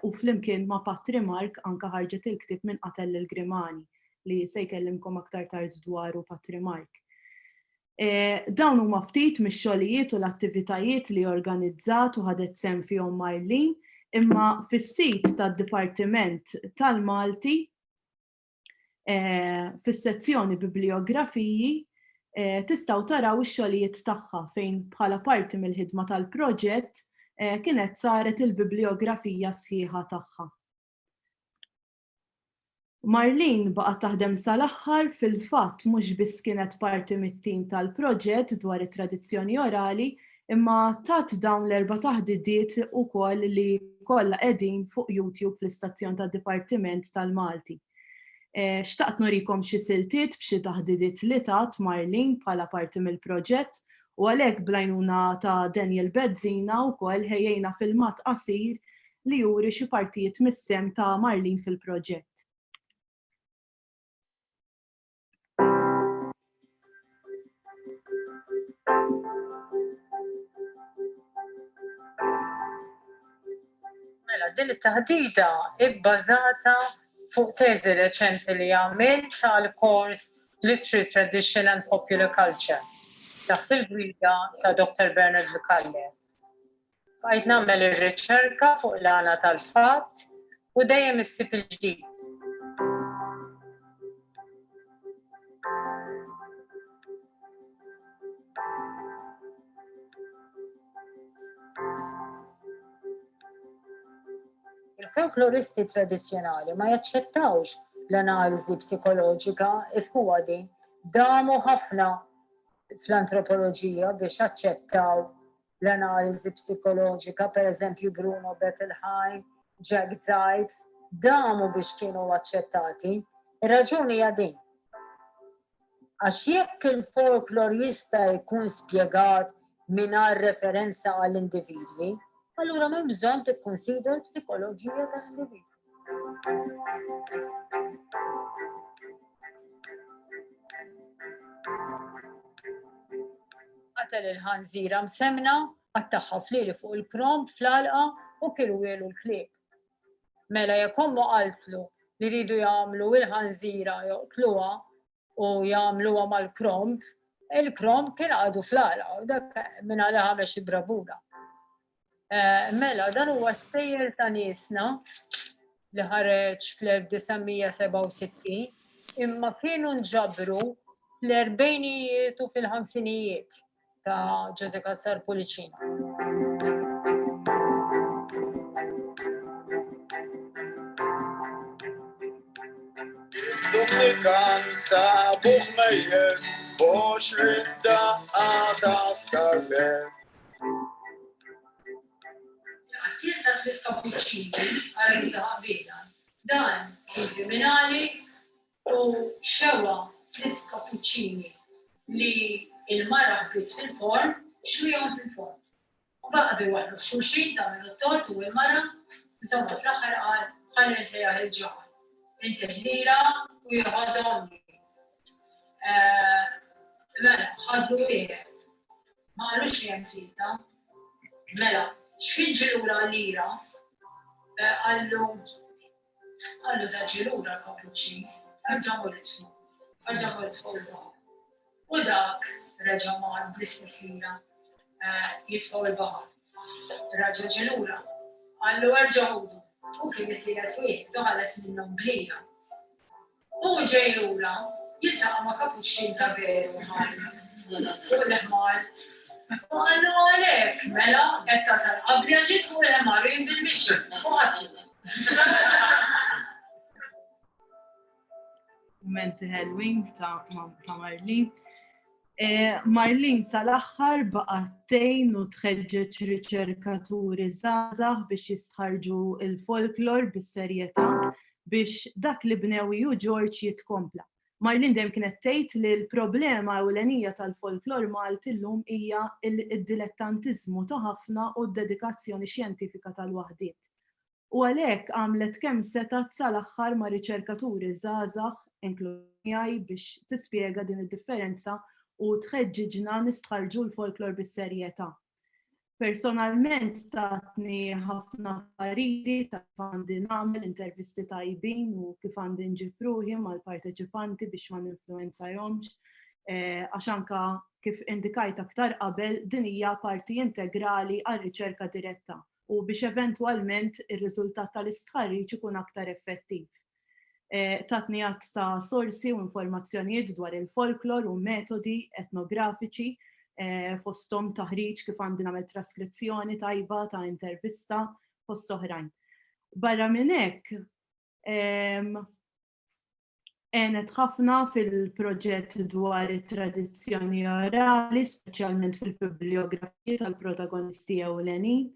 U flimkien ma' Patri Mark anka ħarġet il-ktib minn Qatell il-Grimani li se jkellimkom aktar tard dwaru Patri Mark. Dawn huma ftit mix-xogħlijiet u l-attivitajiet li organizzat u ħadet sehem fihom Marlene, imma fis-sit tad-Dipartiment tal-Malti fis-sezzjoni Bibliografiji tistgħu taraw ix-xogħlijiet tagħha fejn bħala parti mill-ħidma tal-proġett kienet saret il-bibliografija sħiħa tagħha. Marlene baqgħet taħdem sal-aħħar fil-fatt mhux biss kienet parti mit-tim tal-proġett dwar it-tradizzjoni orali, imma tat dawn l-erba' taħdidiet ukoll li kollha qegħdin fuq YouTube fl-istazzjon tad-Dipartiment tal-Malti. Xtaqt norikom xi siltiet b'xi taħdidiet li tat Marlene bħala parti mill-proġett u għalhekk blajnuna ta' Daniel Bezzina wkoll ħejjejna filmat qasir li juri xi partijiet mis-sem ta' Marlene fil-proġett. din it-taħdida ibbażata fuq teżi reċenti li għamilt tal-kors Literary Tradition and Popular Culture taħt il-gwida ta' Dr. Bernard Lucalle. Fajt nagħmel ir-riċerka fuq l-għana tal-fatt u dejjem issib il-ġdid. Il-folkloristi tradizzjonali ma jaċċettawx l-analiżi psikoloġika huwa din. Damu ħafna fl-antropoloġija biex jaċċettaw l-analiżi psikoloġika, pereżempju Bruno Bettelheim, Jack Zipes, damu biex kienu aċċettati. Ir-raġuni hija din. Għax jekk il-folklor jista' jkun spjegat mingħajr referenza għall-individwi, allura m'hemm bżonn tikkunsidra l-psikoloġija tal-individwi. Qatel il-ħanżira msemna, attaħħa flili fuq il-kromb fl-għalqa u kirwielu l-klieb. Mela jekk hommu qaltlu li jridu jagħmlu il-ħanżira joqtluha u jagħmluha mal-kromb, il-kromb kien għadu fl-għalqa u dak minn għalha ħamex id-drabura. Mela, dan huwa t-sejjer ta' niesna li ħareġ fl-1967 imma kienu nġabru fl-40ijiet u fil-50ijiet ta' José Cassar Pulicino. Dominikan sabuħ mejjer, box ridda għada starlet. Għattiet ta' tliet kapuċċini, għarri ta' għabida, dan kien kriminali u xewa tliet kapuċċini li il-mara ħbit fil-forn, xwijom fil-forn. U baqdu jwaħlu f'xulxin ta' minn t-tort u il-mara, insomma fl-axar għal ħalli sejjaħ il-ġaħal. Inti ħlira u jħadhom li. Mela, ħaddu wieħed. Ma għalux li hemm tlieta. Mela, x'kien ġilura l-lira? Għallu da ġilura l-kapuċċin, arġamu l-tfu l-bahar. U dak reġa' mar bl-istess lira jitfgħu l-bahar. Raġa' ġilura, għallu erġa' ħudu. U kien it-tielet wieħed ħalles minnhom blira. U ġej lura jiltaqa' ma' kapuċċin ta' veru fuq l-ħmar. U għallu għalhekk, mela qed tasal qabli għax jidħu l-ħmar u jien bil-mixi. U għatlu. Momenti ħelwin ta' Marlin. Marlin sal-aħħar baqgħet u tħeġġeġ riċerkaturi żgħażagħ biex jistħarġu il-folklor bis-serjetà biex dak li bnew George jitkompla. Marlin dejjem kienet tgħid li l-problema ewlenija tal-folklor Malti llum hija d-dilettantiżmu ta' ħafna u d-dedikazzjoni xjentifika tal-waħdiet. U għalhekk għamlet kemm setat sal-aħħar ma' riċerkaturi żgħażagħ inklużjoni biex tispjega din id-differenza u tħeġġiġna nistħarġu l-folklor bis-serjetà. Personalment tatni ħafna pariri ta' kif għandi nagħmel intervisti tajbin u kif għandi nġib ruħi mal-parteċipanti biex ma ninfluwenzahomx, għax anke kif indikajt aktar qabel din hija parti integrali għar-riċerka diretta u biex eventwalment ir-riżultat tal-istħarriġ ikun aktar effettiv. Tatni għadd ta' sorsi u informazzjonijiet dwar il-folklor u metodi etnografiċi fosthom taħriġ kif għandi nagħmel traskrizzjoni tajba ta' intervista fost oħrajn. Barra minn hekk għenet ħafna fil-proġett dwar it-tradizzjoni orali, speċjalment fil-bibliografija tal-protagonisti ewlenin,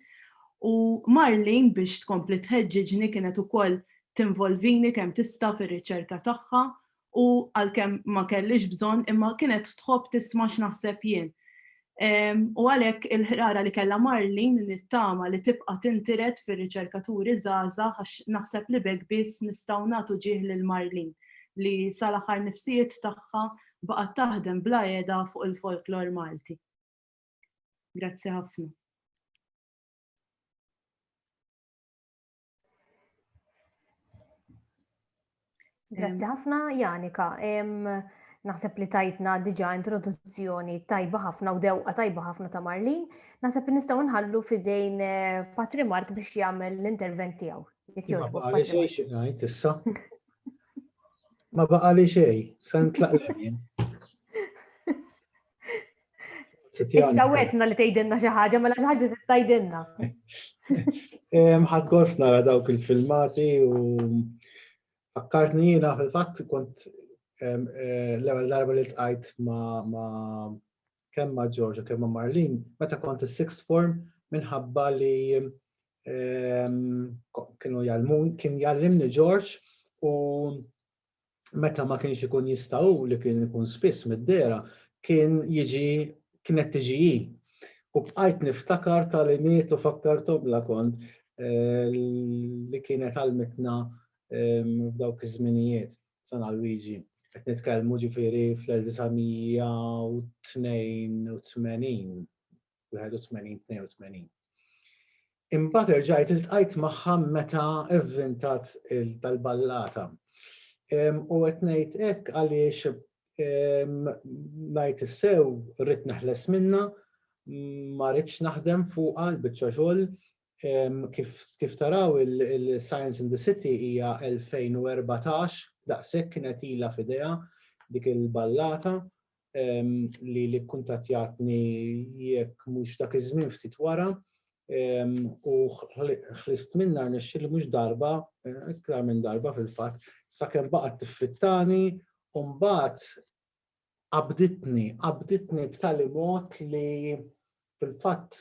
u Marlin biex tkompli tħeġġiġni kienet ukoll tinvolvini kemm tista' fir-riċerka tagħha u għalkemm ma kellix bżonn imma kienet tħobb tisma' x'naħseb jien. U għalhekk il-ħrara li kellha Marlin nittama li tibqa' tintiret fir-riċerkaturi żgħażagħ għax naħseb li b'hekk biss nistgħu nagħtu ġieħ lil Marlin li sal-aħħar nifsijiet tagħha baqgħet taħdem bla qiegħda fuq il-folklor Malti. Grazzi ħafna. Grazzi ħafna, Janika. Naħseb li tajtna diġà introduzzjoni tajba ħafna u dewqa tajba ħafna ta' Marlin. Naħseb li nistgħu nħallu fidejn Patri Mark biex jagħmel l-intervent tiegħu. Ma baqali xejn xi ngħid issa. Ma baqali xejn, se nitlaq jien. Issa wetna li tgħidilna xi ħaġa, mela xi ħaġa tgħidilna. Ħadd gost nara dawk il-filmati u fakkartni jiena fil-fatt kont l-ewwel darba li tqajt ma' kemm ma' Georgia kemm ma' Marlin, meta kont is-sixth form minħabba li kien jallimni George u meta ma kienx ikun jistgħu li kien ikun spiss mid-dera kienet tiġi u bqajt niftakar tal-imiet u fakkartu bla kont li kienet għalmetna f'dawk iż-żminijiet San Luigi. Qed nitkellmu ġifieri fl-1982. Imbagħad irġajt iltqajt magħha meta evvintat tal-ballata. U qed ngħid hekk għaliex ngħid issew rrid neħles minnha, ma rridx naħdem fuqha l-biċċa xogħol. Kif taraw il-Science in the City hija 2014, daqshekk kienet ilha f'idejha dik il-ballata li kuntattjatni jekk mhux dak iż-żmien ftit wara u ħlist minnha rnexxieli mhux darba, iktar minn darba fil-fatt, sakemm baqgħet tiffittani u mbagħad qabditni b'tali mod li fil-fatt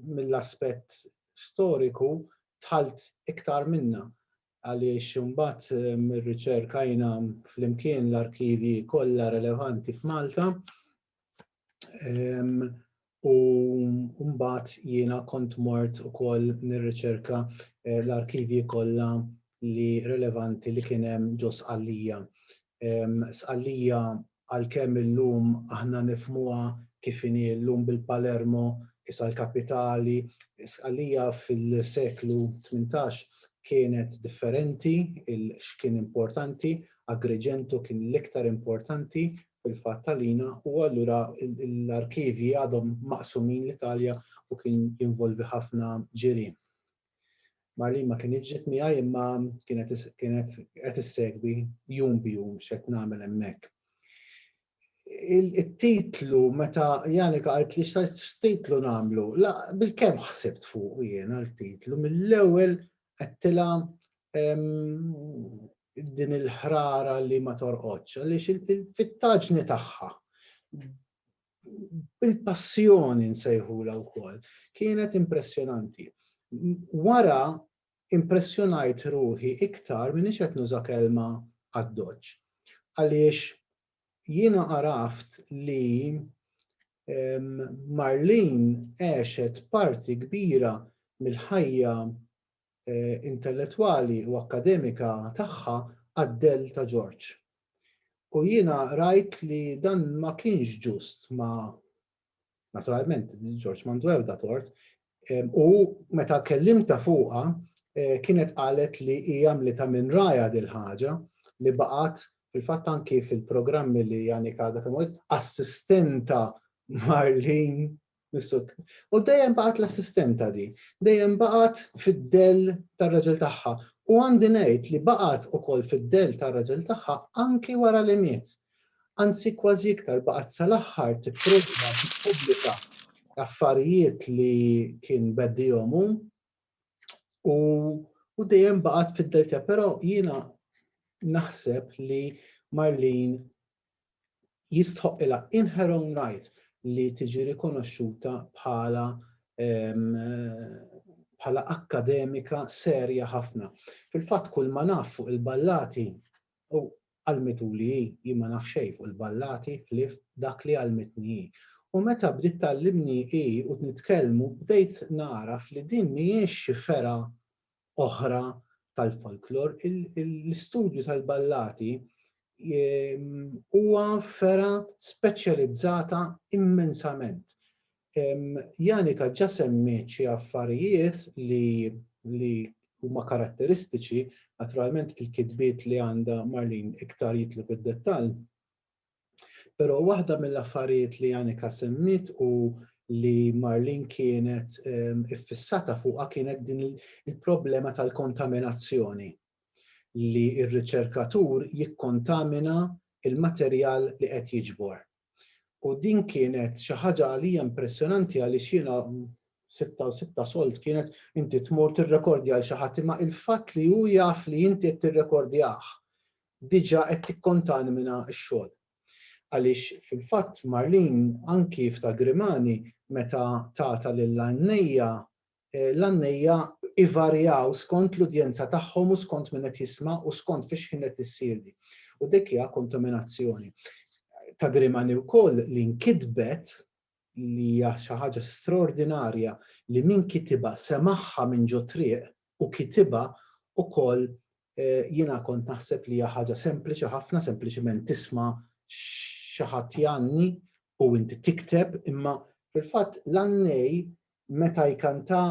mill-aspett storiku tħalt iktar minna għaliex imbagħad mir-riċerkajna flimkien l-arkivji kollha relevanti f'Malta u mbagħad jiena kont mort ukoll nirriċerka l-arkivji kollha li rilevanti li kien hemm ġo Sqallija. Sqallija għalkemm illum aħna nifhmuha kif inhi llum bil-Palermo issa l-kapitali, Sqallija fil-seklu 18 kienet differenti, x'kien importanti, Agrigento kien l-iktar importanti fil-fatt għalina u allura l-arkivji għadhom maqsumin l-Italja u kien jinvolvi ħafna ġirien. Marlin ma kienx ġiet miegħi imma kienet qed issegwi jum bjum x'qed nagħmel hemmhekk. Il-titlu meta Janika qalt li x'titlu nagħmlu, bil-kemm ħsibt fuq jiena l-titlu mill-ewwel qedtilha din il-ħrara li ma torqodx għaliex il-fittaġni tagħha bil-passjoni nsejħula wkoll kienet impressjonanti. Wara impressjonajt ruħi iktar minix qed nuża kelma għad-doġġ. Għaliex jiena għaraft li Marlin għexet parti kbira mill-ħajja intellettwali u akkademika tagħha għad-del ta' George. U jiena rajt li dan ma kienx ġust ma' naturalment George m'għandu ebda tort u meta kellimta fuqha kienet qalet li hija mlita minn raja dil ħaġa li baqgħet fil-fatt anki fil-programmi li Janika dak il-mod assistenta Marlin u dejjem baqgħet l-assistenta di, dejjem baqgħet fid-del tar-raġel tagħha u għandi ngħid li baqgħet ukoll fid-del tar-raġel tagħha anki wara li miet. Anzi kważi iktar baqgħet sal-aħħar tipprova tippubblika affarijiet li kien beddihom u dejjem baqgħet fid-del tiegħha, però jiena naħseb li Marlin jistħoqilha in her own right li tiġi rikonoxxuta bħala akkademika serja ħafna. Fil-fatt kull ma naf fuq il-ballati u għalmitu li jien ma naf xejn fuq il-ballati li dak li għalmitni. U meta bdiet tallimni u nitkellmu bdejt naraf li din mhijiex xi fera oħra tal-folklor, l-istudju tal-ballati huwa fera speċjalizzata immensament. Janika ġa semmiet xi affarijiet li huma karatteristiċi, naturalment il-kitbiet li għandha Marlene iktar jitlu fid-dettall. Però waħda mill-affarijiet li Janika semmit u li Marlene kienet iffissata fuqha kienet din il-problema tal-kontaminazzjoni li r-riċerkatur jikkontamina il-materjal li qed jiġbor. U din kienet xi ħaġa għalija impressjonanti għaliex jiena 6 solt kienet inti tmur tirrekordja għal xi ħadd imma il-fatt li hu jaf li inti qed tirrekordjah diġà qed tikkontamina x-xogħol. Għaliex fil-fatt Marlene anki f'Tagrimani meta tagħta lill-għannejja, l-għannejja ivarjaw skont l-udjenza tagħhom u skont min qed jisma' u skont fiex kienet issirdi. U dik hija kontaminazzjoni. Tagrimani wkoll li nkitbet li hija xi ħaġa straordinarja li min kitibha semaħħa minn ġo triq u kitibha ukoll jiena kont naħseb li hija ħaġa sempliċi ħafna, sempliċiment tisma' xi ħadd janni u inti tikteb, imma fil-fatt l-għannej meta jkanta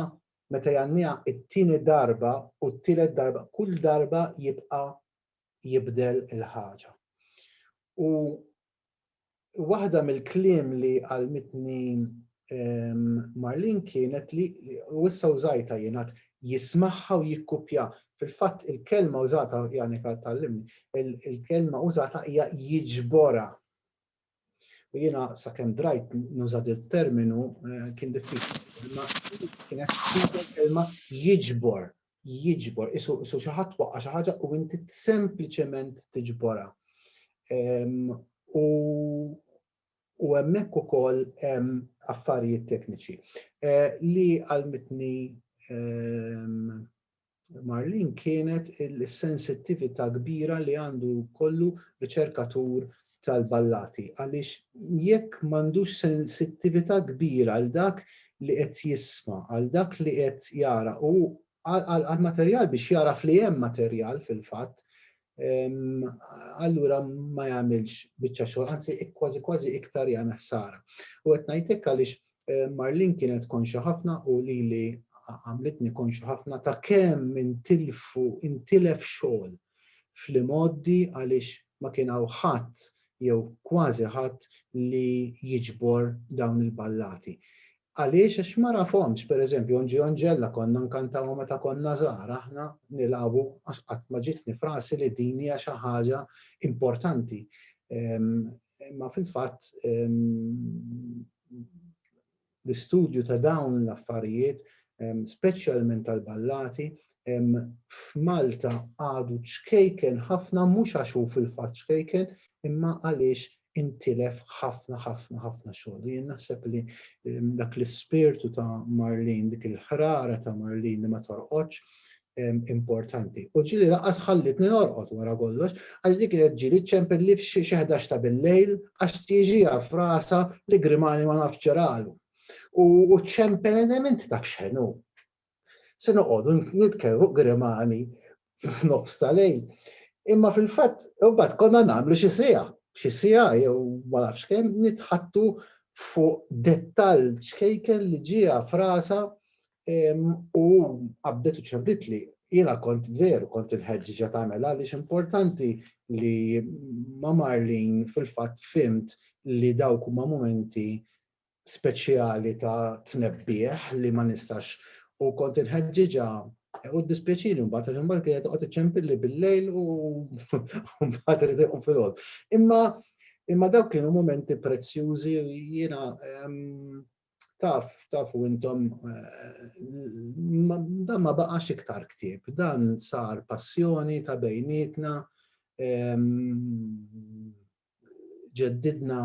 meta janniha t-tieni darba u t-tielet darba, kull darba jibqa' jibdel il-ħaġa. U waħda mill-kliem li għalmitni Marlene kienet li u issa użajta jingħad jismaħħa u jikkupja. Fil-fatt il-kelma użata Janika tallimni, il-kelma użata hija jiġbora. U jiena sakemm drajt nużad il-terminu kien diffiċli. Imma kienet il-kelma jiġbor. Jiġbor, isu xi ħadd waqqa xi ħaġa u inti sempliċement tiġborha. U hemmhekk ukoll hemm affarijiet tekniċi. Li għalmitni Marlene kienet il-sensittività kbira li għandu kollu riċerkatur tal-ballati. Għaliex jekk m'għandux sensittività kbira għal dak li qed jisma', għal dak li qed jara u għal-materjal biex jaraf li hemm materjal fil-fatt, allura ma jagħmilx biċċa xogħol, anzi kważi iktar jagħmel ħsara. U qed ngħidlek għaliex Marlene kienet konxa ħafna u lili għamlitni konxa ħafna ta' kemm intilef xogħol fl-imoddi għaliex ma kien hawn ħadd jew kważi ħadd li jiġbor dawn il-ballati. Għaliex għax ma rafhomx, pereżempju, Onġella konna nkantaw meta konna żgħar, aħna nilagħbu għax qatt ma ġietni frasi li din hija xi ħaġa importanti. Imma fil-fatt l-istudju ta' dawn l-affarijiet, speċjalment tal-ballati, f'Malta għadu ċkejken ħafna mhux għax hu fil-fatt ċkejken, imma għaliex intilef ħafna xogħol. Jien naħseb li dak l-ispirtu ta' Marlene, dik il-ħrara ta' Marlene li ma torqodx importanti. U ġieli laqqas ħallitni norqod wara kollox, għax dik qed ġieli ċempilli f'xi 11 ta' bil-lejl għax tiġiha f'rasha li Grimani ma nafx ġaralu. U ċempelament ta' x'ħenu. Se noqogħdu nitkellmu Grimani f'nofs ta' lejl. Imma fil-fatt imbagħad konna nagħmlu xi siegħa jew ma nafx kemm nitħattu fuq dettall ċkejken li ġieha f'rasha u qabdet u ċemplit li jiena kont il-ħeġġiġa tagħmel għaliex importanti li ma' Marlene fil-fatt fimt li dawk huma mumenti speċjali ta' tnebbieħ li ma nistax u kont il-ħeġġiġa u dispjaċini mbagħad kienet toqgħod iċċempilli bil-lejl u mbagħad irid iqum fil-għod. Imma dawk kienu mumenti prezzjużi jiena tafu intom dan ma baqax iktar ktieb, dan sar passjoni ta' bejnietna, ġeddidna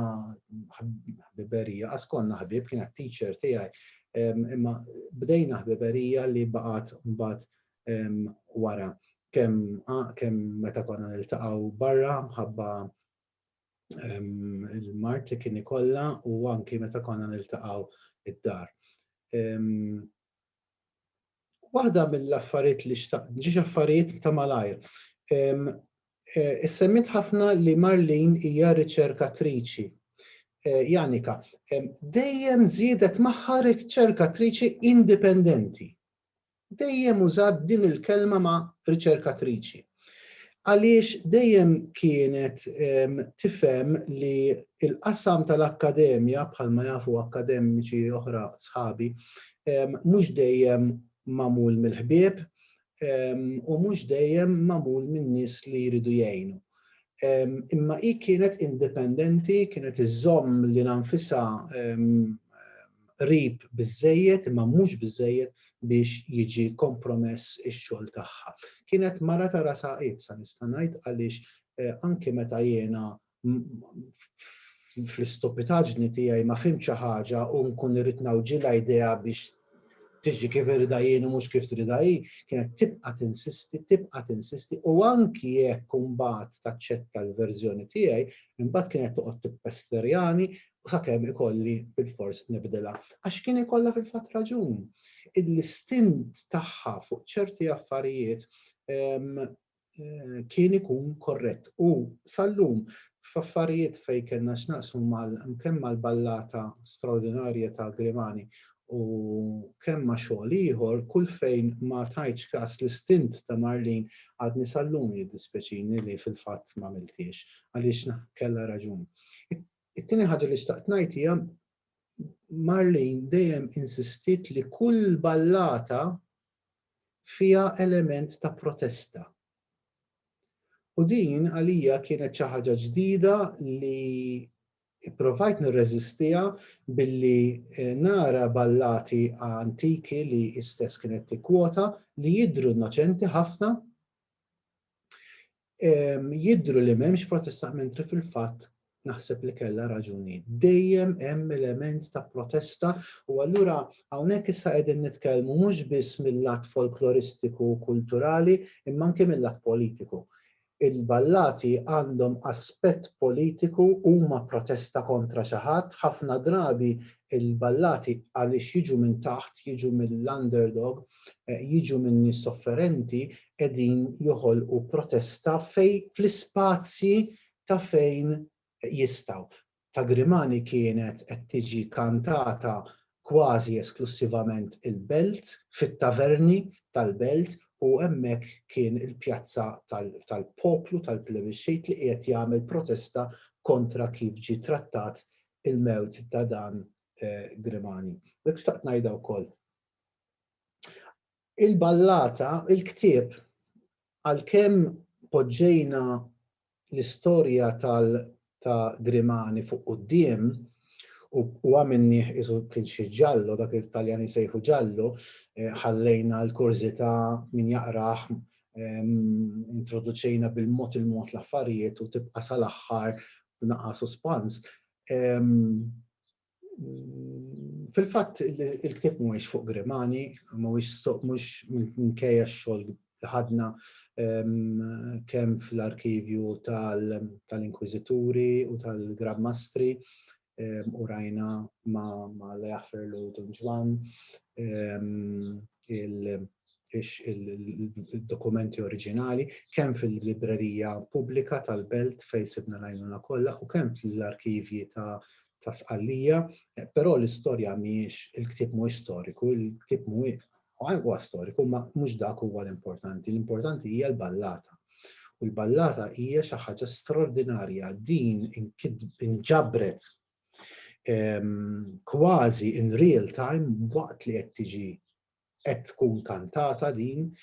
ħbiberija, għas konna ħbieb kienet teacher tiegħi. Imma bdejna ħbiberija li baqgħet mbagħad wara kemm meta konna niltaqgħu barra ħabba il-mart li kien ikollha u anki meta konna niltaqgħu id-dar. Waħda mill-affarijiet li ġiex affarijiet ta' malajr. Issemmit ħafna li Marlene hija riċerkatriċi. Janika, dejjem żiedet magħha riċerkatriċi indipendenti. dejjem użat din il-kelma ma' riċerkatriċi. Għaliex dejjem kienet tifhem li il-qasam tal-akkademja bħalma jafu akademiċi oħra sħabi mhux dejjem magħmul mill-ħbieb u mhux dejjem magħmul min nies li jridu jgħinu. Imma hi kienet indipendenti, kienet iżomm li nanfisha qrib biżżejjed imma mhux biżżejjed biex jiġi kompromess ix-xogħol tagħha. Kienet mara ta' rasa qiebsa nista' ngħid għaliex anke meta jiena fl-istupitaġni tiegħi ma fimx xi ħaġa u nkun irid nawġilha idea biex tiġi kif irida jien u mhux kif trida hi, kienet tibqa' tinsisti u anki jekk imbagħad taċċetta l-verżjoni tiegħi, imbagħad kienet toqgħod tippesterjani u sakemm ikolli bil-fors nibdilha. Għax kien ikollha fil-fatt raġun. L-istint tagħha fuq ċerti affarijiet kien ikun korrett u sal-lum f'affarijiet fejn kellna x'naqsmu kemm mal-ballata straordinarja ta' Grimani u kemm ma' xogħol ieħor kull fejn ma tajtx każ l-istint ta' Marlene għadni sal-lum jiddispeċini li fil-fatt ma għamiltiex għaliex kellha raġun. It-tieni ħaġa li xtaqt ngħid hija Marlene dejjem insistiet li kull ballata fiha element ta' protesta. U din għalija kienet xi ħaġa ġdida li ipprovajt nirreżistija billi nara ballati antiki li istess kienet tikkwota li jidhru innoċenti ħafna, jidhru li m'hemmx protesta mentri fil-fatt naħseb li kellha raġuni. Dejjem hemm element ta' protesta u allura hawnhekk issa qegħdin nitkellmu mhux biss mill-lat folkloristiku u kulturali imma anke mill-lat politiku. Il-ballati għandhom aspett politiku huma protesta kontra xi ħadd, ħafna drabi il-ballati għaliex jiġu minn taħt, jiġu mill-underdog, jiġu minn nies sofferenti qegħdin joħolqu protesta fejn fl-ispazji ta' fejn jistgħu. Ta' Grimani kienet qed tiġi kantata kważi esklusivament il-belt, fit-taverni tal-belt u hemmhekk kien il-pjazza tal-poplu, tal-plebisċit li qiegħed jagħmel protesta kontra kif ġie trattat il-mewt ta' dan Grimani. Dak xtaqt ngħidha wkoll. Il-ballata, il-ktieb għalkemm poġġejna l-istorja ta' Grimani fuq quddiem u għamilni isu kien xi ġallo, dak il-Taljani sejħu ġallo, ħallejna l-kurzita min jaqraħ, introduċejna bil-mod l-affarijiet u tibqa' sal-aħħar naqqa suspans. Fil-fatt il-ktieb mhuwiex fuq Grimani, mhux minkejja x-xogħol li ħadna kemm fl-arkivju tal-Inkwiżituri u tal-Grandmastri u rajna ma' Leaferlu Dunġwan il-dokumenti oriġinali kemm fil-librerija pubblika tal-Belt fejn sibna l-għajnuna kollha u kemm fl-arkivji ta' Sqallija, però l-istorja mhijiex il-ktieb mhuwiex storiku, il-ktieb huwa storiku ma mhux dak huwa l-importanti. L-importanti hija l-ballata. U l-ballata hija xi ħaġa straordinarja din inġabret kważi in real time waqt li qed tiġi qed tkun kantata din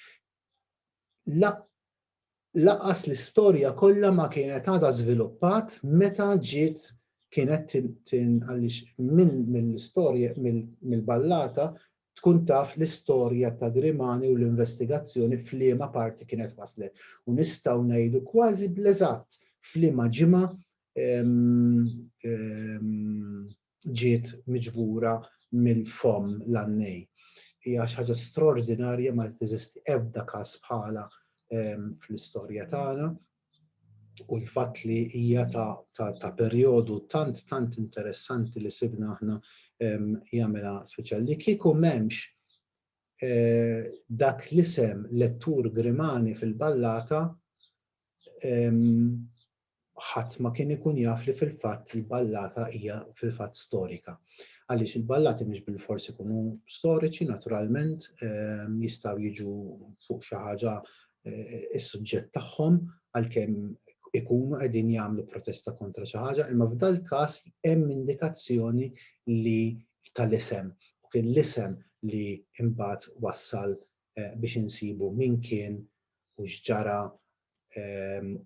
laqas l-istorja kollha ma kienet għadha żviluppat meta ġiet kienet għaliex mill-istorja mill-ballata tkun taf l-istorja ta' Grimani u l-investigazzjoni f'liema parti kienet waslet. U nistgħu ngħidu kważi bl-eżatt f'liema ġimgħa ġiet miġbura mill-fom l-Annej. Hija xi ħaġa straordinarja ma teżisti ebda każ bħala fl-istorja tagħna u l-fatt li hija ta' perjodu tant interessanti li sibna aħna jagħmilha speċjali. Kieku m'hemmx dak l-isem lettur Grimani fil-ballata ħadd ma kien ikun jaf li fil-fatt il-ballata hija fil-fatt storika. Għaliex il-ballati mhux bil-forsi ikunu storiċi, naturalment, jistgħu jiġu fuq xi ħaġa is-suġġett tagħhom għalkemm ikunu qegħdin jagħmlu protesta kontra xi ħaġa, imma f'dal każ hemm indikazzjoni li tal-isem u kien l-isem li imbagħad wassal biex insibu min kien u x'ġara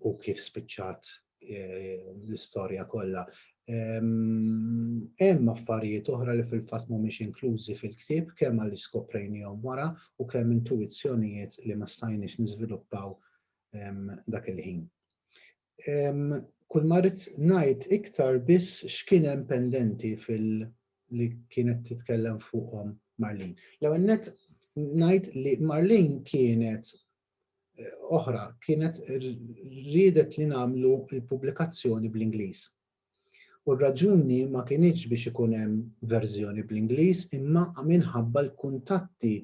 u kif spiċċat l-istorja kollha. Hemm affarijiet oħra li fil-fatt mhumiex inklużi fil-ktieb kemm għaliex skoprejnihom wara u kemm intuizzjonijiet li ma stajniex niżviluppaw dak il-ħin. Kull ma rrid ngħid iktar biss x'kien hemm pendenti li kienet titkellem fuqhom Marlene. L-ewwel nett ngħid li Marlene kienet riedet li nagħmlu l-pubblikazzjoni bl-Ingliż. U r-raġuni ma kienx biex ikun hemm verżjoni bl-Ingliż imma minħabba l-kuntatti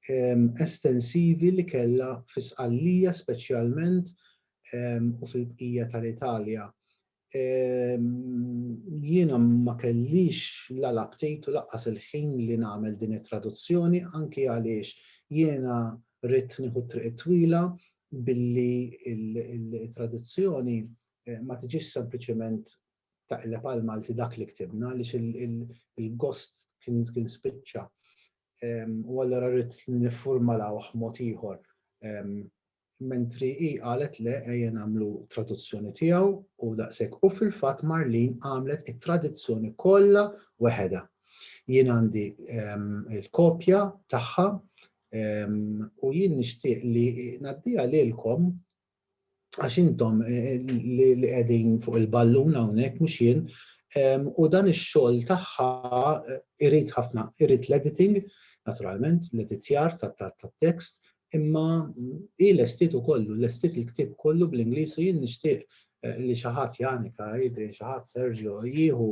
estensivi li kellha fis-Sqallija speċjalment u fil-bqija tal-Italja. Jiena ma kellix l-appetite u laqqas il-ħin li nagħmel din it-traduzzjoni anke għaliex jiena rrid nieħu triq twila billi il-traduzzjoni ma tiġix sempliċement taqleb għal Malti dak li ktibna għaliex il-gost kien spiċċa u allura rrid niffurmalawh mod ieħor. Mentri hi qalet le ejja nagħmlu traduzzjoni tiegħu u daqshekk. U fil-fatt Marlene għamlet it-traduzzjoni kollha waħedha. Jien għandi il-kopja tagħha u jien nixtieq li ngħaddiha lilkom għax intom li qegħdin fuq il-ballun hawnhekk mhux jien u dan ix-xogħol tagħha irid ħafna, irid l-editing, naturalment, l-editjar tat-tekst, imma hi lestit kollu, lestit il-ktieb kollu bl-Ingliż u jien nixtieq li xi ħadd Janika, jidri xi ħadd Sergio jieħu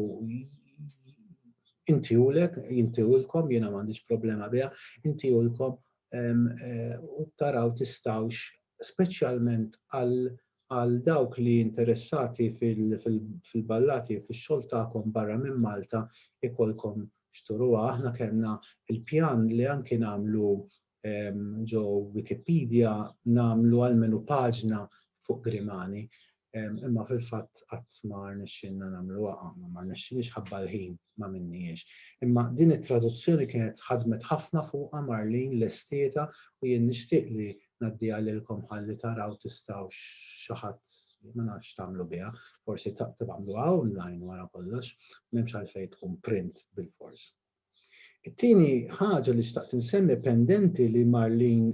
intihulkom, jiena m'għandix problema biha, intihulkom u taraw tistgħux speċjalment għal dawk li interessati fil-ballati fix-xogħol tagħkom barra minn Malta ikolkom xturuha. Aħna kellna il-pjan li anke nagħmlu ġo Wikipedia nagħmlu almenu paġna fuq Grimani, imma fil-fatt qatt ma rnexxinna nagħmluha, ma rnexxinix ħabba l-ħin ma minniex. Imma din it-traduzzjoni kienet ħadmet ħafna fuqha Marlene l-estieta u jien nixtieq li ngħaddiha lilkom ħalli taraw tistgħu xi ħadd ma nafx tagħmlu biha, forsi tibgħamluha online wara kollox, m'hemmx għalfejn tkun print bil-fors. It-tieni ħaġa li xtaqt insemmi pendenti li Marlene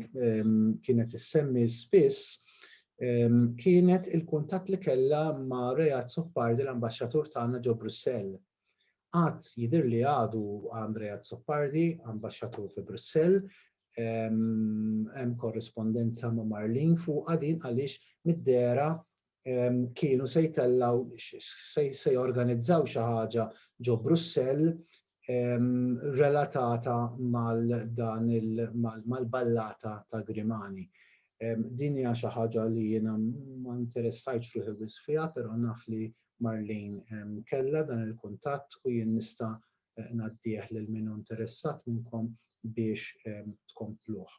kienet issemmi spiss kienet il-kuntatt li kellha ma' Riyad Soppardi l-ambaxxatur tagħna ġo Brussell. Qatt jidher li għadu għand Riyad Soppardi, ambaxxatur fi Brussell, hemm korrespondenza ma' Marlene fuqha din għaliex mid-dera kienu se jtellaw se jorganizzaw xi ħaġa ġo Brussell relatata mal-ballata ta' Grimani. Din hija xi ħaġa li jiena ma interessajtx ruħi wisq fiha, però naf li Marlene kellha dan il-kuntatt u jien nista' ngħaddih lil min interessat minnkom biex tkompluh.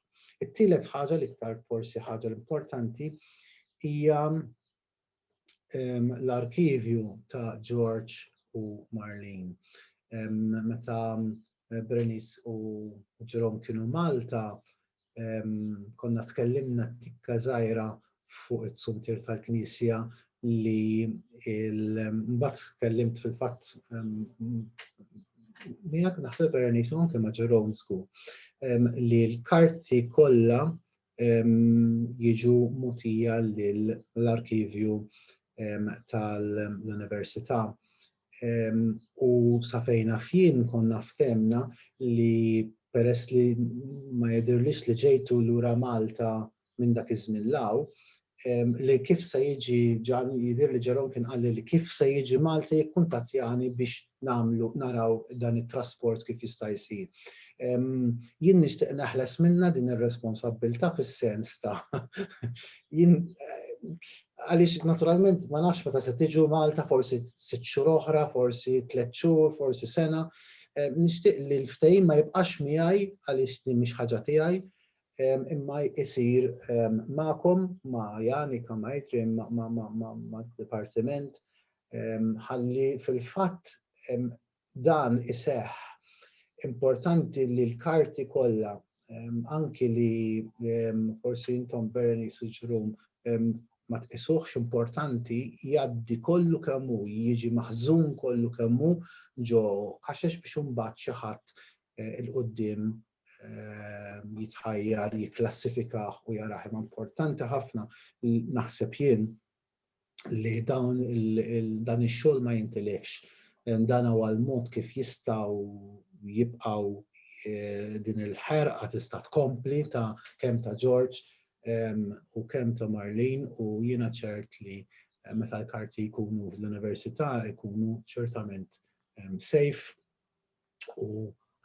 It-tielet ħaġa li iktar forsi ħaġa importanti hija l-arkivju ta' George u Marlene. Meta Bernice u Jerome kienu Malta, konna tkellimna tikka żgħira fuq it-suntir tal-Knisja li mbagħad tkellimt fil-fatt miegħek naħseb Bernice u anke ma' Jerome żgur li l-karti kollha jiġu mogħtija lill-arkivju tal-Università. U sa fejn naf jien konna ftemna li peress li ma jidhirlix li ġejtu lura Malta minn dak iż-żmien law, li kif se jiġi jidher li Jerome kien qal li kif se jiġi Malta jikkuntattjani biex naraw dan it-trasport kif jista' jsir. Jien nixtieq naħles minnha din ir-responsabbiltà fis-sens ta' jien għaliex naturalment ma nafx meta se tiġu Malta forsi 6 xhur oħra, forsi 3 xhur, forsi sena, Nixtieq li l-ftehim ma jibqax miegħi għaliex din mhix ħaġa tiegħi, imma jsir magħkom ma' Janika, ma' Adrian, mad-dipartiment, ħalli fil-fatt dan iseħħ. Importanti li l-karti kollha, anki li forsi intom Berenice u Jerome ma tqisuhx importanti, jgħaddi kollu kemm hu, jiġi maħżun kollu kemm hu ġo kaxex biex imbagħad xi ħadd il-qudiem jitħajjar, jikklassifikah u jarah. Imma importanti ħafna naħseb jien li dan ix-xogħol ma jintilefx. Dan huwa l-mod kif jistgħu jibqgħu din il-ħerqa tista' tkompli ta' kemm ta' George u kemm ta' Marlene, u jiena ċert li meta l-karti jkunu fl-università jkunu ċertament safe u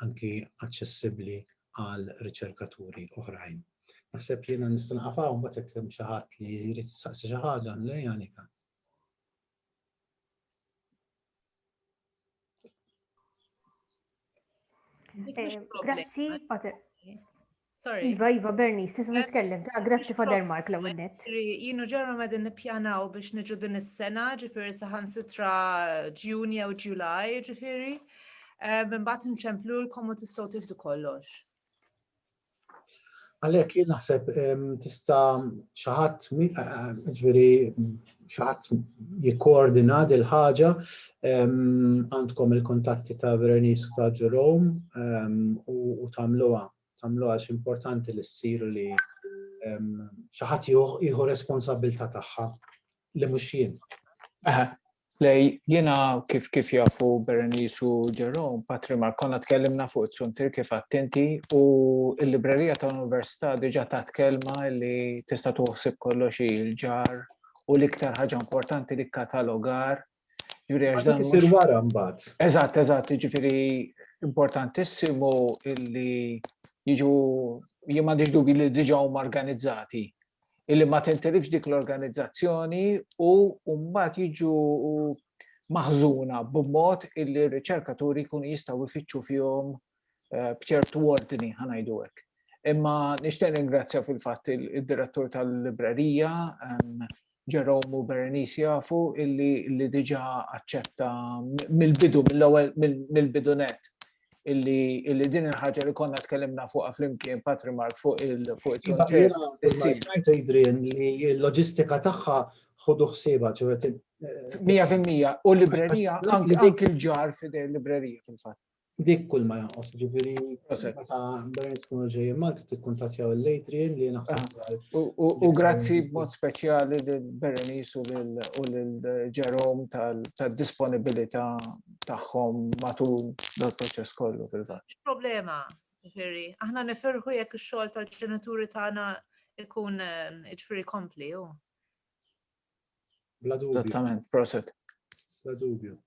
anki aċċessibbli għal riċerkaturi oħrajn. Naħseb jiena nista' naqafha u mbagħad hekk hemm xi ħadd li jrid jistaqsi xi ħaġa le Janika. Grazzi, Pater. Sorry. Iva, Bernice, tista' titkellem. Grazzi Father Mark l-ewwel nett. Jienu ġerma qegħdin nippjanaw biex niġu din is-sena, ġifieri saħansitra Ġunju u Ġulaj, ġifieri. Imbagħad nċemplulkom u tistgħu tieħdu kollox. Għalhekk jien naħseb tista' xi ħadd jikkoordina il ħaġa, għandkom il-kuntatti ta' Berenice u ta' Jerome u tagħmluha importanti li ssir li xi ħadd jieħu responsabilità tagħha li mhux jien. Lej, jiena kif jafu Berenice u Jerome, Patri Mark, konna tkellimna fuq it-suntir kif attenti u l-librerija tal-Università diġà tat kelma li tista' tuħsib kollox il-ġar u l-iktar ħaġa importanti li katalogar. Dak isir wara mbagħad. Eżatt, jiġifieri importantissimu illi jiġu jien m'għandix dubji li diġà huma organizzati. Illi ma tintilifx dik l-organizzazzjoni u mbagħad jiġu maħżuna b'mod illi r-riċerkaturi jkunu jistgħu jfittxu fihom b'ċertu ordni ħanajdu hekk. Imma nixtieq ringrazzja fil-fatt id-direttur tal-librerija Jerome u Berenice jafu illi diġà aċċetta mill-bidu mill-bidunet illi din il-ħaġa li konna tkellimna fuqha flimkien Patri Mark fuq il-suntir. Smajt Adrian li l-loġistika tagħha ħodu ħsiebha 100% u l-librerija anke l-ġar fidej l-librerija fil-fatt. Dik kull ma jonqos, ġifieri meta Berenice tkunu ġejjin Malta tikkuntattjaw l-Adrian li naħseb. U grazzi b'mod speċjali lil Berenice u lil Jerome tad-disponibilità tagħhom matul dal-proċess kollu fil-fatt. Problema, ġifieri, aħna nifirħu jekk ix-xogħol tal-ġenituri tagħna ikun ġifieri kompli hu. Bla dubju. Esattament, proset. Bla dubju.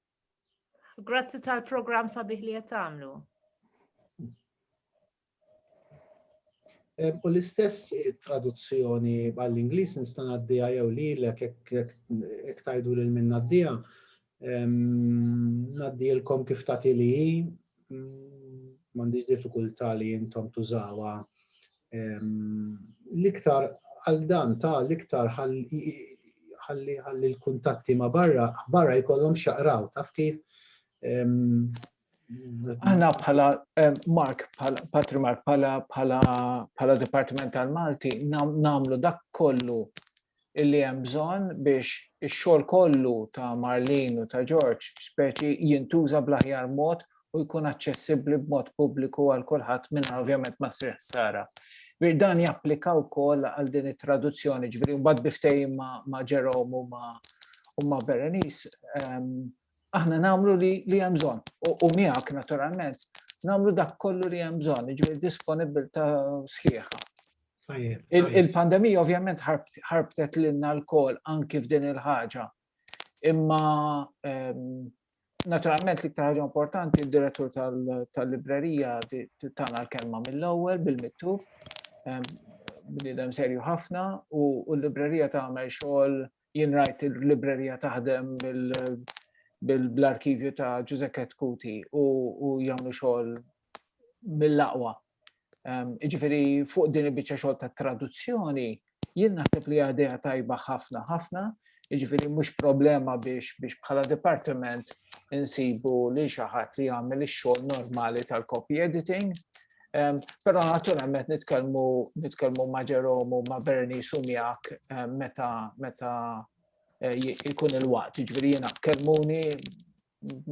Grazzi tal-programm sabiħ li qed tagħmlu. U l-istess traduzzjoni għall-Ingliż nista' ngħaddiha jew lilek jekk tgħidu lil min ngħaddiha, ngħaddilkom kif tagħti li m'għandix diffikultà li intom tużawha. L-iktar għal dan l-iktar ħalli l-kuntatti ma' barra jkollhom x'jaqraw, taf kif? Aħna bħala Patri Mark bħala Dipartiment tal-Malti nagħmlu dak kollu illi hemm bżonn biex ix-xogħol kollu ta' Marlene u ta' George speċi jintuża bl-aħjar mod u jkun aċċessibbli b'mod pubbliku għal kulħadd mingħajr ovvjament ma sriħ sara. Dan japplika wkoll għal din it-traduzzjoni, ġifieri mbagħad biftehim ma' Jerome u ma' Berenice. Aħna nagħmlu li hemm bżonn u miegħek naturalment nagħmlu dak kollu li hemm bżonn, jiġifieri disponibilità sħiħa. Il-pandemija ovvjament ħarbtet lilna l-kol anki f'din il-ħaġa. Imma naturalment l-iktar ħaġa importanti d-direttur tal-librerija tagħna l-kelma mill-ewwel bil-miktub bniedem serju ħafna u l-librerija tagħmel xogħol jien rajt il-librerija taħdem bl-arkivju ta' Giuseppe Kuti u jagħmlu xogħol mill-aqwa. Jiġifieri fuq din il-biċċa xogħol ta' traduzzjoni jien naħseb li għadejja tajba ħafna, jiġifieri mhux problema biex bħala departiment insibu li xi ħadd li jagħmel ix-xogħol normali tal-copy editing. Però naturalment nitkellmu ma' Jerome u ma' Bernice u miegħek meta jkun il-waqt. Jiġifieri jiena kellmuni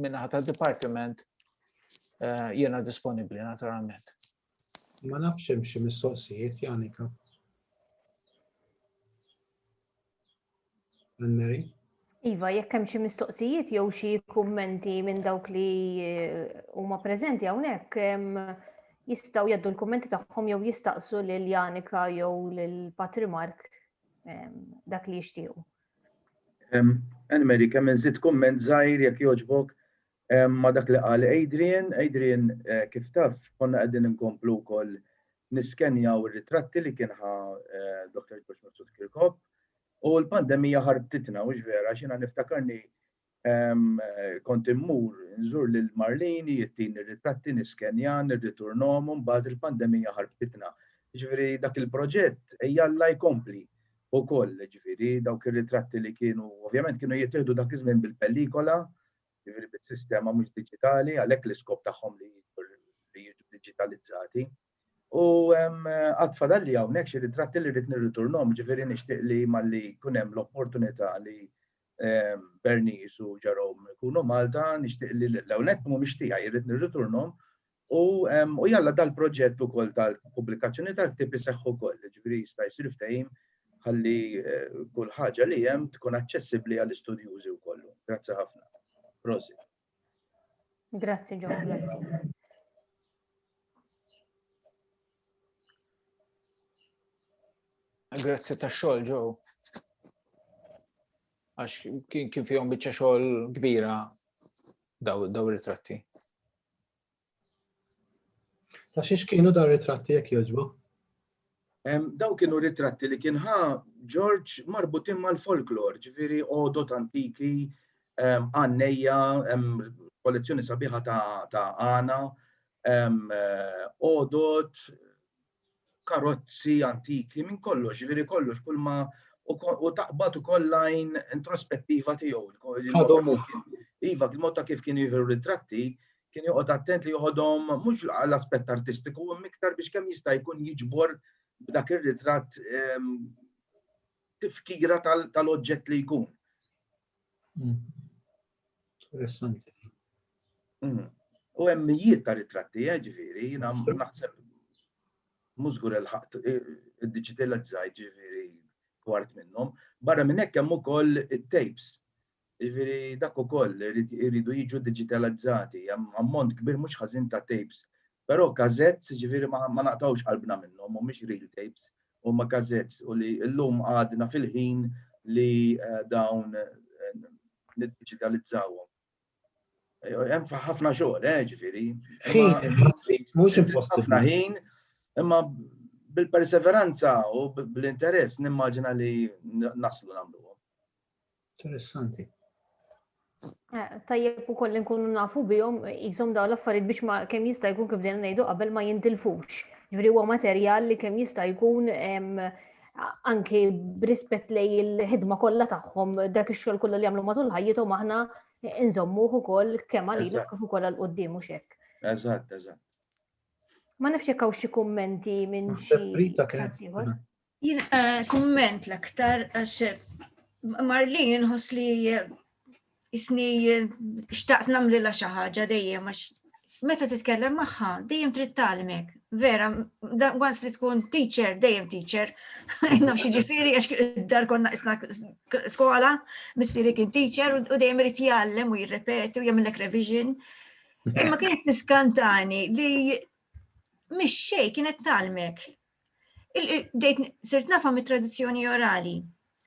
min-naħa tad-dipartiment jiena disponibbli naturalment. Ma nafx hemm xi mistoqsijiet, Janika. Anne-Marie? Iva, jekk hemm xi mistoqsijiet jew xi kummenti minn dawk li huma preżenti hawnhekk jistgħu jgħaddu l-kummenti tagħhom jew jistaqsu lil Janika jew lil Patrimark dak li jixtiequ. Anne-Marie, kemm inżid kumment żgħir jekk jogħġbok ma' dak li qal Adrian. Adrian kif taf konna qegħdin inkomplu wkoll niskenjaw ir-ritratti li kien Dr. George Marsud Kirkhope u l-pandemija ħarbtitna, mhux vera, x'jiena niftakarni kont immur nżur lil Marlini, jittini ritratti niskenjan, nirriturnhom, mbagħad il-pandemija ħarbtitna. Ġifieri dak il-proġett jalla jkompli ukoll, ġifieri dawk ir-ritratti li kienu ovvjament kienu jittieħdu dak iż-żmien bil-pellikola, ġifieri bis-sistema mhux diġitali, għalhekk l-iskop tagħhom li jiġu diġitalizzati. U għadfadalli hawnhekk xi ritratti li rrid nirriturnhom, ġifieri nixtieq li malli jkun hemm l-opportunità li Bernice u Jerome kunu Malta, nixtieq li l-ewnet mhumiex tiegħi jrid nirriturnhom u jalla dal-proġett ukoll tal-pubblikazzjoni tal-ktieb iseħħ ukoll, ġifieri jista' jsir ftehim ħalli kull ħaġa li hemm tkun aċċessibbli għall-istudjużi wkoll. Grazzi ħafna. Prosit. Grazzi Joe, grazzi. Grazzi tax-xogħol, Joe. Għax kien fihom biċċa xogħol kbira daw ritratti. Ta' xiex kienu daw ritratti jekk jogħġbu? Daw kienu ritratti li kien George marbutin mal-folklor, ġifieri għodot antiki, għannejja, kollezzjoni sabiħa ta' għana, għodot, karozzi antiki, minn kollox, ġifieri kollox, kull ma u taqbad ukoll lajn introspettiva tiegħu. Iva, il-mod ta' kif kien jieħu ritratti, kien joqgħod attent li joħodhom mhux l-aspett artistiku, imma iktar biex kemm jista' jkun jiġbor b'dak ir-ritratt tifkira tal-oġġett li jkun. Interessanti. U hemm mijiet ta' ritratti, ġifieri, jiena naħseb mhux żgur il-ħaqt id-diġitalizzajt ġifieri kwart minnhom. Barra minn hekk hemm ukoll it-tapes. Ġifieri dak ukoll iridu jiġu diġitalizzati, hemm ammont kbir mhux ħażin ta' tapes. Però każett ġifieri ma naqtawx qalbna minnhom, mhumiex real tapes, huma każett u li llum għadna fil-ħin li dawn niddiġitalizzawhom. Hemm ħafna xogħol, ġifieri. Mhux impossibbli. Ħafna ħin, imma bil-perseveranza u bil-interess nimmaġina li naslu nagħmluhom. Interessanti. Tajjeb ukoll nkunu nafu bihom qishom dawn l-affarijiet biex ma kemm jista' jkun kif dejna ngħidu qabel ma jintilfux. Ġifieri huwa materjal li kemm jista' jkun anke b'rispett lej il-ħidma kollha tagħhom dak ix-xogħol kollu li jagħmlu matul ħajjithom aħna nżommuh ukoll kemm għalilhom kif ukoll għal quddiem mhux hekk. Eżatt. Ma nafx jekk hawn xi kummenti minn xi. Jien kumment l-aktar għax Marlin inħoss li isni xtaqt nagħmlilha xi ħaġa dejjem għax meta titkellem magħha dejjem trid tagħlemek. Vera, once li tkun teacher, dejjem teacher. Naf xi ġifieri għax dar konna isna skola, missieri kien teacher u dejjem irid jgħallem u jirrepeti u jagħmellek revision. Imma kienet tiskantani li mhix xejn kienet tagħlemek. Sirt nafha mit-traduzzjoni orali.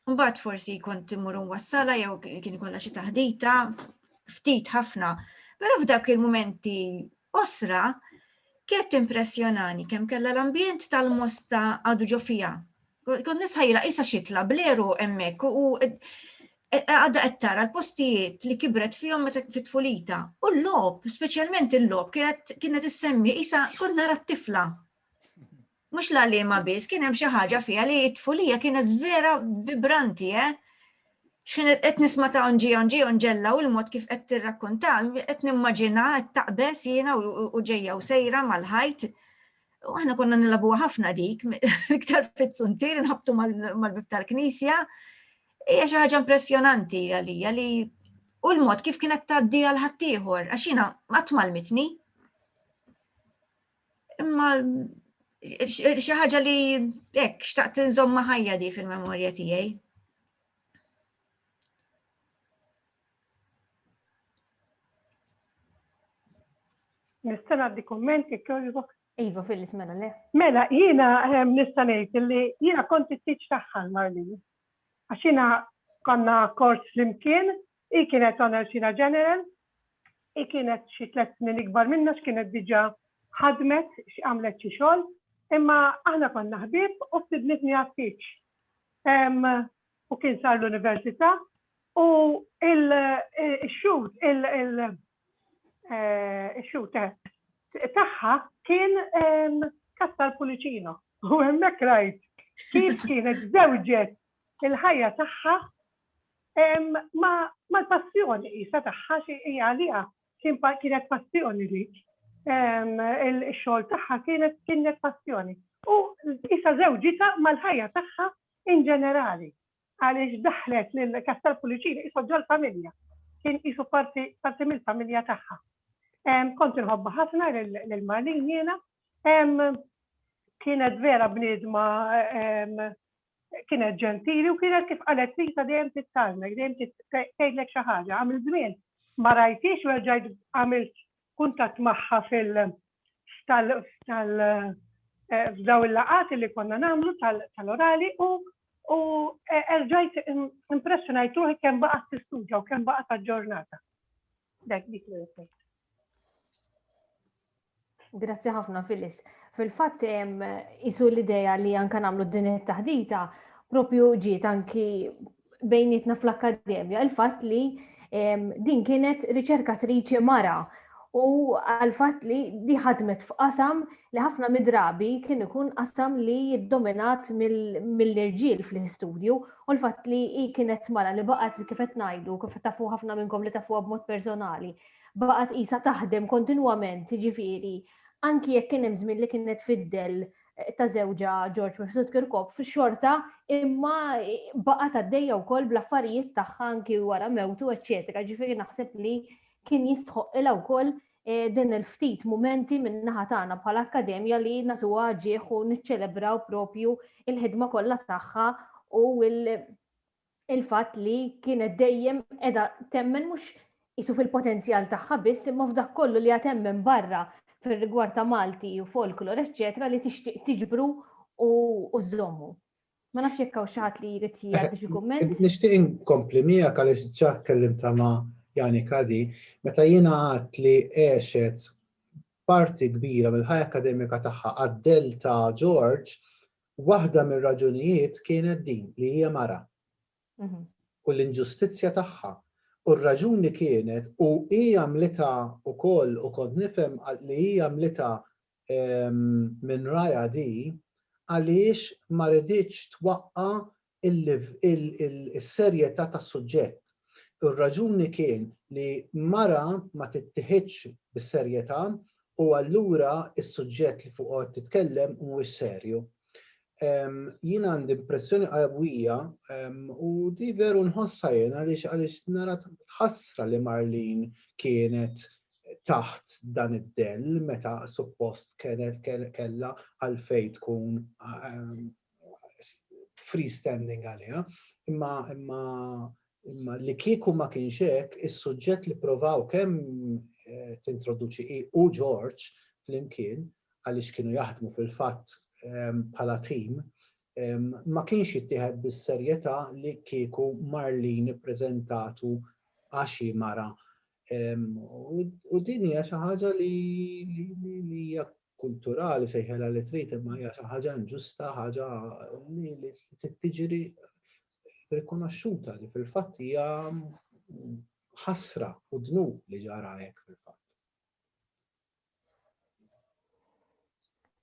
Mbagħad forsi kont immur wassala jew kien ikollha xi taħdita ftit ħafna. Però f'dak il-mumenti osra kienet impressjonani kemm kellha l-ambjent tal-mosta għadu ġo fiha. Kont nisħajla qisha xitla bleru hemmhekk u għadda qed tara l-postijiet li kibret fihom meta fit-tfulita. U l-lob, speċjalment il-lob, kienet issemmi isa kont nara t-tifla. Mhux l-għaliema biss, kien hemm xi ħaġa fiha li t-tfulija kienet vera vibranti, X'kienet qed nisma' ta' onġella u l-mod kif qed tirrakkonta, qed nimmaġina qed taqbes jiena u ġejja u sejra mal-ħajt. U aħna konna nilabuha ħafna dik, iktar fit-suntir nħabtu mal-bib tal-Knisja. Hija xi ħaġa impressjonanti għalija li u l-mod kif kienet tgħaddi għal ħaddieħor għax jiena qatt malmitni. Imma xi ħaġa li hekk xtaqt inżomma ħajja di fil-memorja tiegħi. Nista' ngħaddi kumment jekk jogħġbok. Iva Phyllis mela le. Mela, jiena nista' ngħid li jiena kont it-teach tagħha Marlene. Għax jiena konna kors flimkien, hi kienet Honorsina General, hi kienet xi 3 snin ikbar minna x'kienet diġà ħadmet għamlet xi xogħol, imma aħna konna ħbieb u fsidnitni għat-teach. U kien sar l-università u il-shoot il-shoot tagħha kien Castel Pulicino. U hemmhekk rajt kif kienet żewġet il-ħajja tagħha mal-passjoni qisha tagħha xi hija għaliha kienet passjoni dik. Il-xogħol tagħha kienet passjoni. U issa żewġitha mal-ħajja tagħha in ġenerali. Għaliex daħlet lil Castel Pulicino qisu ġol familja. Kien qisu parti mill-familja tagħha. Kont inħobba ħafna lil Marlene jiena. Kienet vera bniedma kienet ġentili u kienet kif qalet Rita dejjem tittalmek, dejjem tgħidlek xi ħaġa. Għamil żmien ma rajtix u rġajt għamilt kuntatt magħha f'daw il-laqat li konna nagħmlu tal-orali u rġajt impressjonajt ruħi kemm baqgħet tistudja u kemm baqgħet taġġornata. Dak dik li qed. Grazzi ħafna Phyllis. Fil-fatt isu l-idea li anke nagħmlu din it-taħdita propju ġiet anki bejnietna fl-akkademja. Il-fatt li din kienet riċerkatriċi mara u għal-fatt li di ħadmet f'qasam li ħafna midrabi kien ikun qasam li jiddominat mill-irġiel fl-istudju u l-fatt li kienet mara li baqgħet kif qed ngħidu, kif tafu ħafna minnkom li tafuha b'mod personali. Baqgħet qisha taħdem kontinwament, ġifieri, anki jekk kien hemm żmien li kienet fid-del ta' żewġa George Mifsud Kirkop fix-xorta, imma baqgħet għaddejja wkoll bl-affarijiet tagħha anki wara mewtu, eċċetera. Ġifieri naħseb li kien jistħoqilha wkoll din il-ftit mumenti min-naħa tagħna bħala akkademja li nagħtuha ġieħ u niċċelebraw propju il-ħidma kollha tagħha u il-fatt li kienet dejjem qiegħda temmen mhux isu fil-potenzjal tagħha biss imma f'dak kollu li għatemmen barra fil-rigward ta' Malti u folklor, eccetera, li tixtieq tiġbru u żommu. Ma nafx jekk hawn xi ħadd li jrid jgħaddi xi kumment. Nixtieq inkompli miegħek għaliex ġa tkellimta ma' Jani Kadi, meta jiena għadt li għexet parti kbira mill-ħajja akademika tagħha għad-del ta' George, waħda mir-raġunijiet kienet din li hija mara. U l-inġustizzja tagħha. U r-raġuni kienet u hija għamlitha wkoll u kont nifhem li hija għamlitha minn raja di għaliex ma rriditx twaqqa is-serjetà tas-suġġett. Ir-raġuni kien li mara ma tittieħedx bis-serjetà u allura is-suġġett li fuq qed titkellem mhuwiex serju. Jiena għandi impressjoni qawwija u di veru nħossha jien għaliex nara tħassra li Marlene kienet taħt dan id-del meta suppost kellha għalfejn tkun freestanding għaliha, imma li kieku ma kienx hekk is-suġġett li provaw kemm tintroduċi u George flimkien għaliex kienu jaħdmu fil-fatt bħala tim, ma kienx jittieħed bis-serjetà li kieku Marlene ippreżentatu għaxi mara. U din hija xi ħaġa li hija kulturali sejħela li trid imma hija xi ħaġa inġusta, ħaġa li tiġri rikonoxxuta li fil-fatt hija ħasra u dnub li ġara hekk fil-fatt.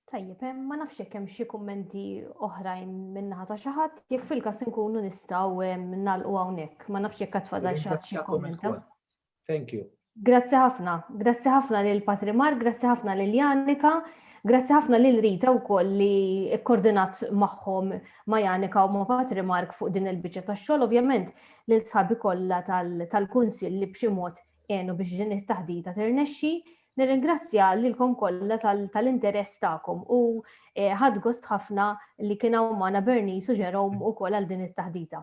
Tajjeb, ma nafx hekk hemm xi kummenti oħrajn min-naħa ta' xi ħadd, jekk fil-każ inkunu nistgħu nagħlqu hawnhekk, ma nafx jekk qed fadal xi ħadd xi kommenta. Thank you. Grazzi ħafna lil Patrimar, grazzi ħafna lil Janika, grazzi ħafna lil Rita wkoll li kkoordinat magħhom ma' Janika u ma' Patrimark fuq din il-biċċa tax-xogħol, ovvjament lil sħabi kollha tal-Kunsill li b'xi mod għenu biex din it-taħdita tirnexxi. Nirringrazzja lilkom kollha tal-interess tagħkom u ħadd gost ħafna li kien hawn magħna Bernice u Jerome ukoll għal din it-taħdita.